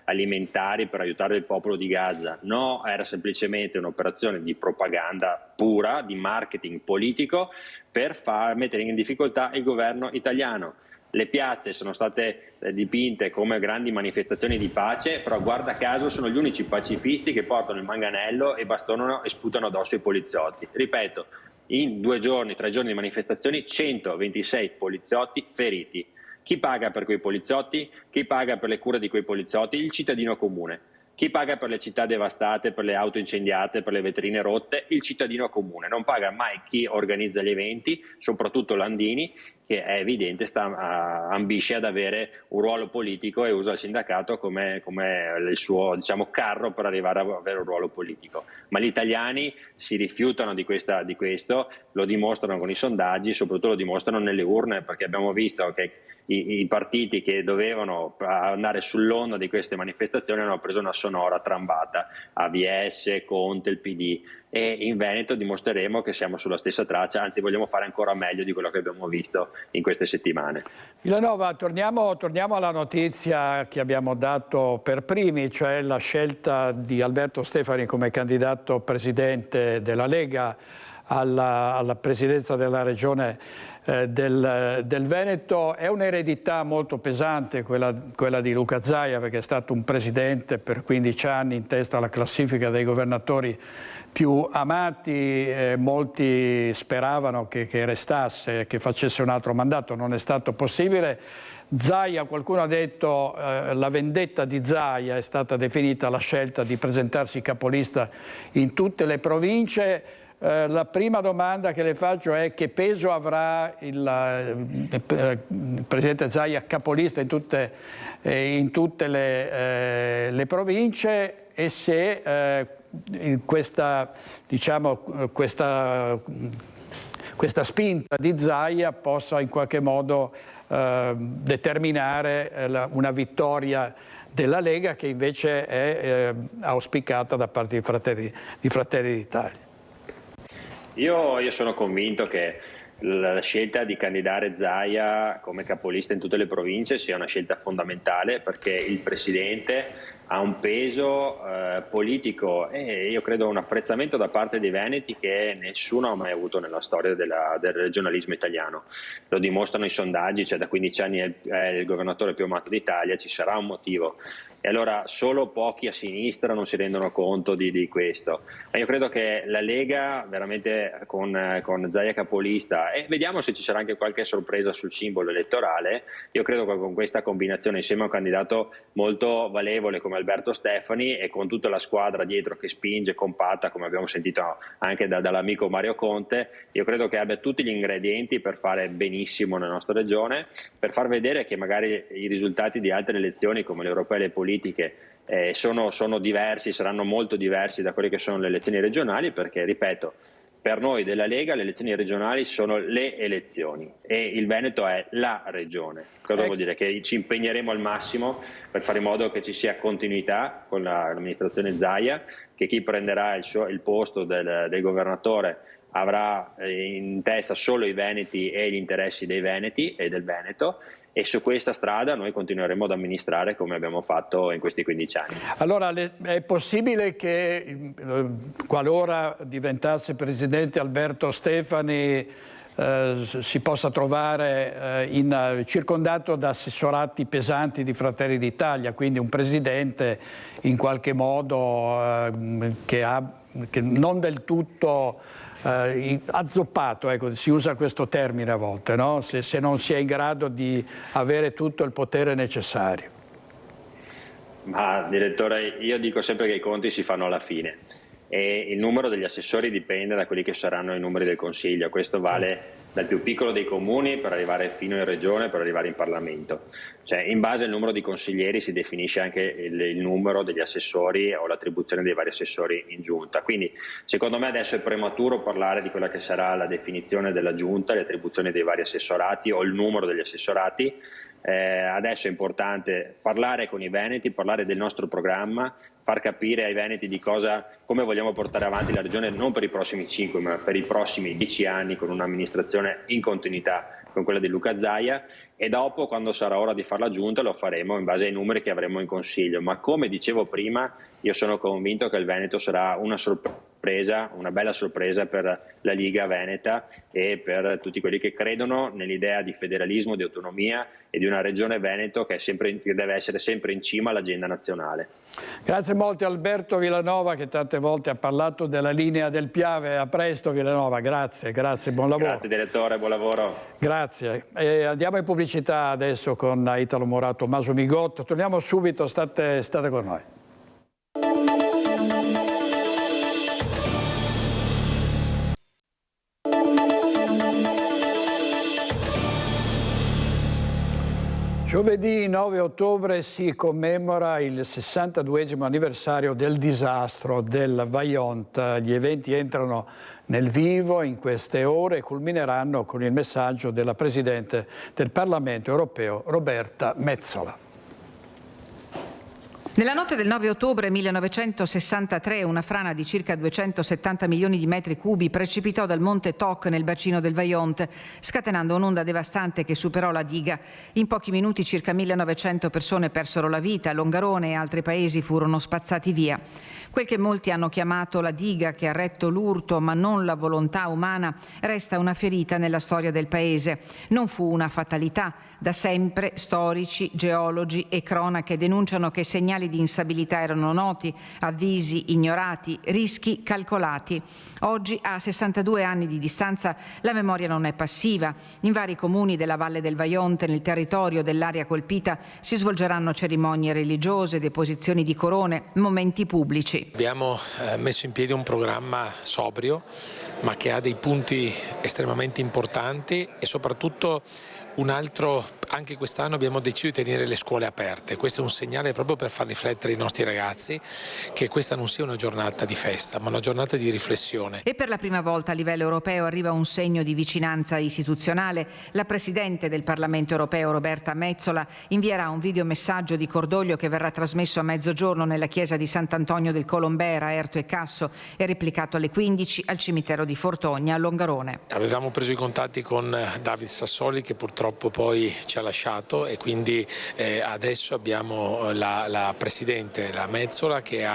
alimentari per aiutare il popolo di Gaza? No, era semplicemente un'operazione di propaganda pura, di marketing politico per far mettere in difficoltà il governo italiano. Le piazze sono state dipinte come grandi manifestazioni di pace, però guarda caso sono gli unici pacifisti che portano il manganello e bastonano e sputano addosso ai poliziotti. Ripeto, in 2 giorni, 3 giorni di manifestazioni, 126 poliziotti feriti. Chi paga per quei poliziotti? Chi paga per le cure di quei poliziotti? Il cittadino comune. Chi paga per le città devastate, per le auto incendiate, per le vetrine rotte? Il cittadino comune. Non paga mai chi organizza gli eventi, soprattutto Landini, che è evidente ambisce ad avere un ruolo politico e usa il sindacato come il suo, diciamo, carro per arrivare a avere un ruolo politico. Ma gli italiani si rifiutano di questo, lo dimostrano con i sondaggi, soprattutto lo dimostrano nelle urne, perché abbiamo visto che i partiti che dovevano andare sull'onda di queste manifestazioni hanno preso una sonora trambata, AVS, Conte, il PD, e in Veneto dimostreremo che siamo sulla stessa traccia, anzi vogliamo fare ancora meglio di quello che abbiamo visto in queste settimane. Villanova, torniamo alla notizia che abbiamo dato per primi, cioè la scelta di Alberto Stefani come candidato presidente della Lega alla presidenza della regione del Veneto. È un'eredità molto pesante quella di Luca Zaia, perché è stato un presidente per 15 anni in testa alla classifica dei governatori più amati, molti speravano che restasse, che facesse un altro mandato, non è stato possibile. Zaia, qualcuno ha detto, la vendetta di Zaia è stata definita la scelta di presentarsi capolista in tutte le province. La prima domanda che le faccio è: che peso avrà il presidente Zaia capolista in tutte le province, e se questa spinta di Zaia possa in qualche modo determinare una vittoria della Lega, che invece è auspicata da parte di Fratelli d'Italia. Io sono convinto che la scelta di candidare Zaia come capolista in tutte le province sia una scelta fondamentale, perché il Presidente ha un peso politico e io credo un apprezzamento da parte dei veneti che nessuno ha mai avuto nella storia del regionalismo italiano. Lo dimostrano i sondaggi, cioè da 15 anni è il governatore più amato d'Italia, ci sarà un motivo. E allora solo pochi a sinistra non si rendono conto di questo. Ma io credo che la Lega veramente con Zaia capolista, e vediamo se ci sarà anche qualche sorpresa sul simbolo elettorale, io credo che con questa combinazione, insieme a un candidato molto valevole come Alberto Stefani e con tutta la squadra dietro che spinge, compatta, come abbiamo sentito anche dall'amico Mario Conte, io credo che abbia tutti gli ingredienti per fare benissimo nella nostra regione, per far vedere che magari i risultati di altre elezioni come le europee e le politiche sono diversi, saranno molto diversi da quelle che sono le elezioni regionali, perché, ripeto, per noi della Lega le elezioni regionali sono le elezioni e il Veneto è la regione. Cosa vuol dire? Che ci impegneremo al massimo per fare in modo che ci sia continuità con l'amministrazione Zaia, che chi prenderà il posto del governatore avrà in testa solo i veneti e gli interessi dei veneti e del Veneto, e su questa strada noi continueremo ad amministrare come abbiamo fatto in questi 15 anni. Allora, è possibile che qualora diventasse presidente Alberto Stefani si possa trovare circondato da assessorati pesanti di Fratelli d'Italia, quindi un presidente in qualche modo che non del tutto azzoppato, ecco, si usa questo termine a volte, no? Se non si è in grado di avere tutto il potere necessario. Ma direttore, io dico sempre che i conti si fanno alla fine e il numero degli assessori dipende da quelli che saranno i numeri del Consiglio. Questo vale dal più piccolo dei comuni per arrivare fino in regione, per arrivare in Parlamento. Cioè, in base al numero di consiglieri si definisce anche il numero degli assessori o l'attribuzione dei vari assessori in giunta. Quindi secondo me adesso è prematuro parlare di quella che sarà la definizione della giunta, le attribuzioni dei vari assessorati o il numero degli assessorati. Adesso è importante parlare con i veneti, parlare del nostro programma, far capire ai veneti di come vogliamo portare avanti la regione non per i prossimi 5 ma per i prossimi 10 anni, con un'amministrazione in continuità con quella di Luca Zaia, e dopo, quando sarà ora di fare la giunta, lo faremo in base ai numeri che avremo in Consiglio. Ma come dicevo prima, io sono convinto che il Veneto sarà una sorpresa, una bella sorpresa per la Liga Veneta e per tutti quelli che credono nell'idea di federalismo, di autonomia e di una regione Veneto che deve essere sempre in cima all'agenda nazionale. Grazie molto Alberto Villanova, che tante volte ha parlato della linea del Piave. A presto Villanova, grazie, buon lavoro. Grazie direttore, buon lavoro. Grazie. Andiamo in pubblicità adesso con Italo Morato, Maso Migotto. Torniamo subito, state con noi. Giovedì 9 ottobre si commemora il 62esimo anniversario del disastro del Vajont. Gli eventi entrano nel vivo in queste ore e culmineranno con il messaggio della Presidente del Parlamento europeo Roberta Metsola. Nella notte del 9 ottobre 1963 una frana di circa 270 milioni di metri cubi precipitò dal monte Toc nel bacino del Vajont, scatenando un'onda devastante che superò la diga. In pochi minuti circa 1900 persone persero la vita, Longarone e altri paesi furono spazzati via. Quel che molti hanno chiamato la diga che ha retto l'urto ma non la volontà umana resta una ferita nella storia del paese. Non fu una fatalità. Da sempre storici, geologi e cronache denunciano che segnali di instabilità erano noti, avvisi ignorati, rischi calcolati. Oggi, a 62 anni di distanza, la memoria non è passiva. In vari comuni della Valle del Vajont, nel territorio dell'area colpita, si svolgeranno cerimonie religiose, deposizioni di corone, momenti pubblici. Abbiamo messo in piedi un programma sobrio, ma che ha dei punti estremamente importanti e soprattutto un altro, anche quest'anno abbiamo deciso di tenere le scuole aperte. Questo è un segnale proprio per far riflettere i nostri ragazzi che questa non sia una giornata di festa, ma una giornata di riflessione. E per la prima volta a livello europeo arriva un segno di vicinanza istituzionale. La Presidente del Parlamento europeo, Roberta Metsola, invierà un videomessaggio di cordoglio che verrà trasmesso a mezzogiorno nella chiesa di Sant'Antonio del Colombera, Erto e Casso, e replicato alle 15 al cimitero di Fortogna, a Longarone. Avevamo preso i contatti con David Sassoli, che purtroppo poi ci ha lasciato, e quindi adesso abbiamo la Presidente, la Metsola, che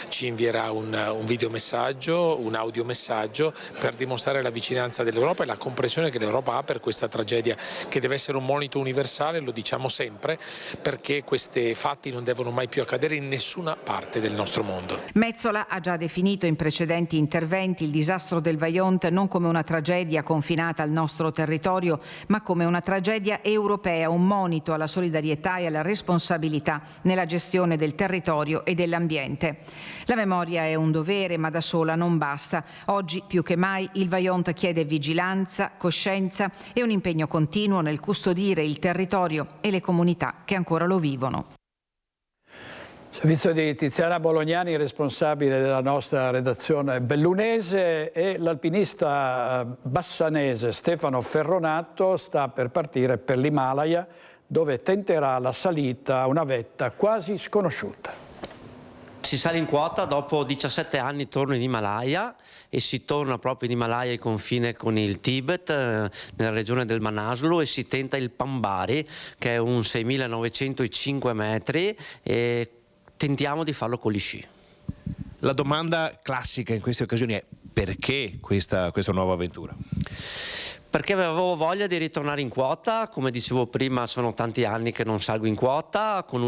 ci invierà un videomessaggio, un audiomessaggio per dimostrare la vicinanza dell'Europa e la comprensione che l'Europa ha per questa tragedia, che deve essere un monito universale, lo diciamo sempre, perché questi fatti non devono mai più accadere in nessuna parte del nostro mondo. Metsola ha già definito in precedenti interventi il disastro del Vajont non come una tragedia confinata al nostro territorio, ma come una tragedia europea, un monito alla solidarietà e alla responsabilità nella gestione del territorio e dell'ambiente. La memoria è un dovere, ma da sola non basta. Oggi più che mai il Vajont chiede vigilanza, coscienza e un impegno continuo nel custodire il territorio e le comunità che ancora lo vivono. Servizio di Tiziana Bolognani, responsabile della nostra redazione bellunese, e l'alpinista bassanese Stefano Ferronato sta per partire per l'Himalaya, dove tenterà la salita a una vetta quasi sconosciuta. Si sale in quota, dopo 17 anni torno in Himalaya e si torna proprio in Himalaya al confine con il Tibet, nella regione del Manaslu, e si tenta il Pambari, che è un 6.905 metri, e tentiamo di farlo con gli sci. La domanda classica in queste occasioni è: perché questa nuova avventura? Perché avevo voglia di ritornare in quota. Come dicevo prima, sono tanti anni che non salgo in quota. Con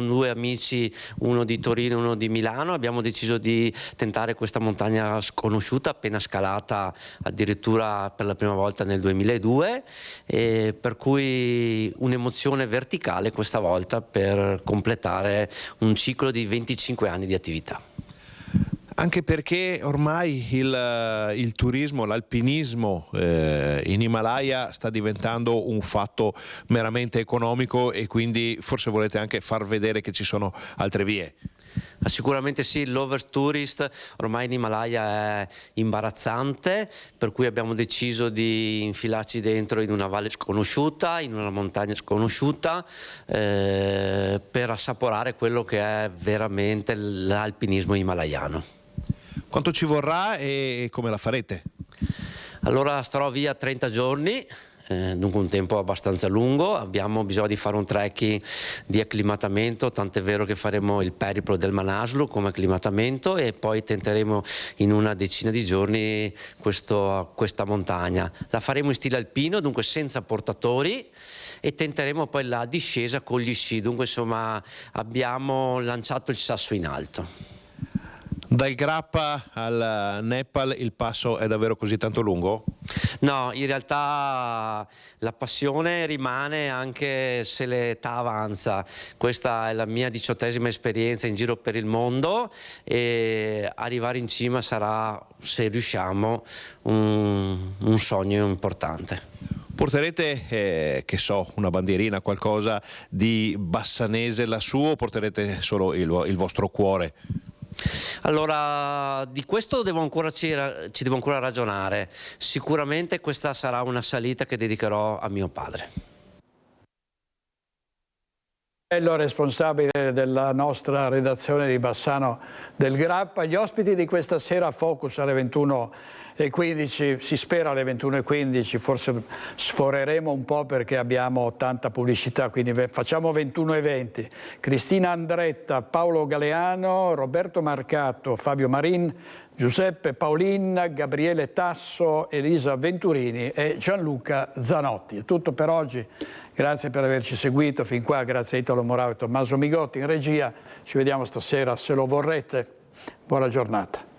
due amici, uno di Torino e uno di Milano, abbiamo deciso di tentare questa montagna sconosciuta, appena scalata addirittura per la prima volta nel 2002, e per cui un'emozione verticale questa volta per completare un ciclo di 25 anni di attività. Anche perché ormai il turismo, l'alpinismo in Himalaya sta diventando un fatto meramente economico, e quindi forse volete anche far vedere che ci sono altre vie. Sicuramente sì, l'overtourist ormai in Himalaya è imbarazzante, per cui abbiamo deciso di infilarci dentro in una valle sconosciuta, in una montagna sconosciuta, per assaporare quello che è veramente l'alpinismo himalayano. Quanto ci vorrà e come la farete? Allora starò via 30 giorni. Dunque un tempo abbastanza lungo. Abbiamo bisogno di fare un trekking di acclimatamento, tant'è vero che faremo il periplo del Manaslu come acclimatamento, e poi tenteremo in una decina di giorni questa montagna. La faremo in stile alpino, dunque senza portatori, e tenteremo poi la discesa con gli sci. Dunque insomma abbiamo lanciato il sasso in alto. Dal Grappa al Nepal il passo è davvero così tanto lungo? No, in realtà la passione rimane anche se l'età avanza. Questa è la mia 18ª esperienza in giro per il mondo, e arrivare in cima sarà, se riusciamo, un sogno importante. Porterete, che so, una bandierina, qualcosa di bassanese lassù, o porterete solo il vostro cuore? Allora, di questo ci devo ancora ragionare. Sicuramente questa sarà una salita che dedicherò a mio padre. responsabile della nostra redazione di Bassano del Grappa. Gli ospiti di questa sera, Focus alle 21:15, si spera alle 21:15, forse sforeremo un po' perché abbiamo tanta pubblicità, quindi facciamo 21:20. Cristina Andretta, Paolo Galeano, Roberto Marcato, Fabio Marin, Giuseppe Paolin, Gabriele Tasso, Elisa Venturini e Gianluca Zanotti. È tutto per oggi. Grazie per averci seguito fin qua, grazie a Italo Morao e Tommaso Migotti in regia. Ci vediamo stasera se lo vorrete. Buona giornata.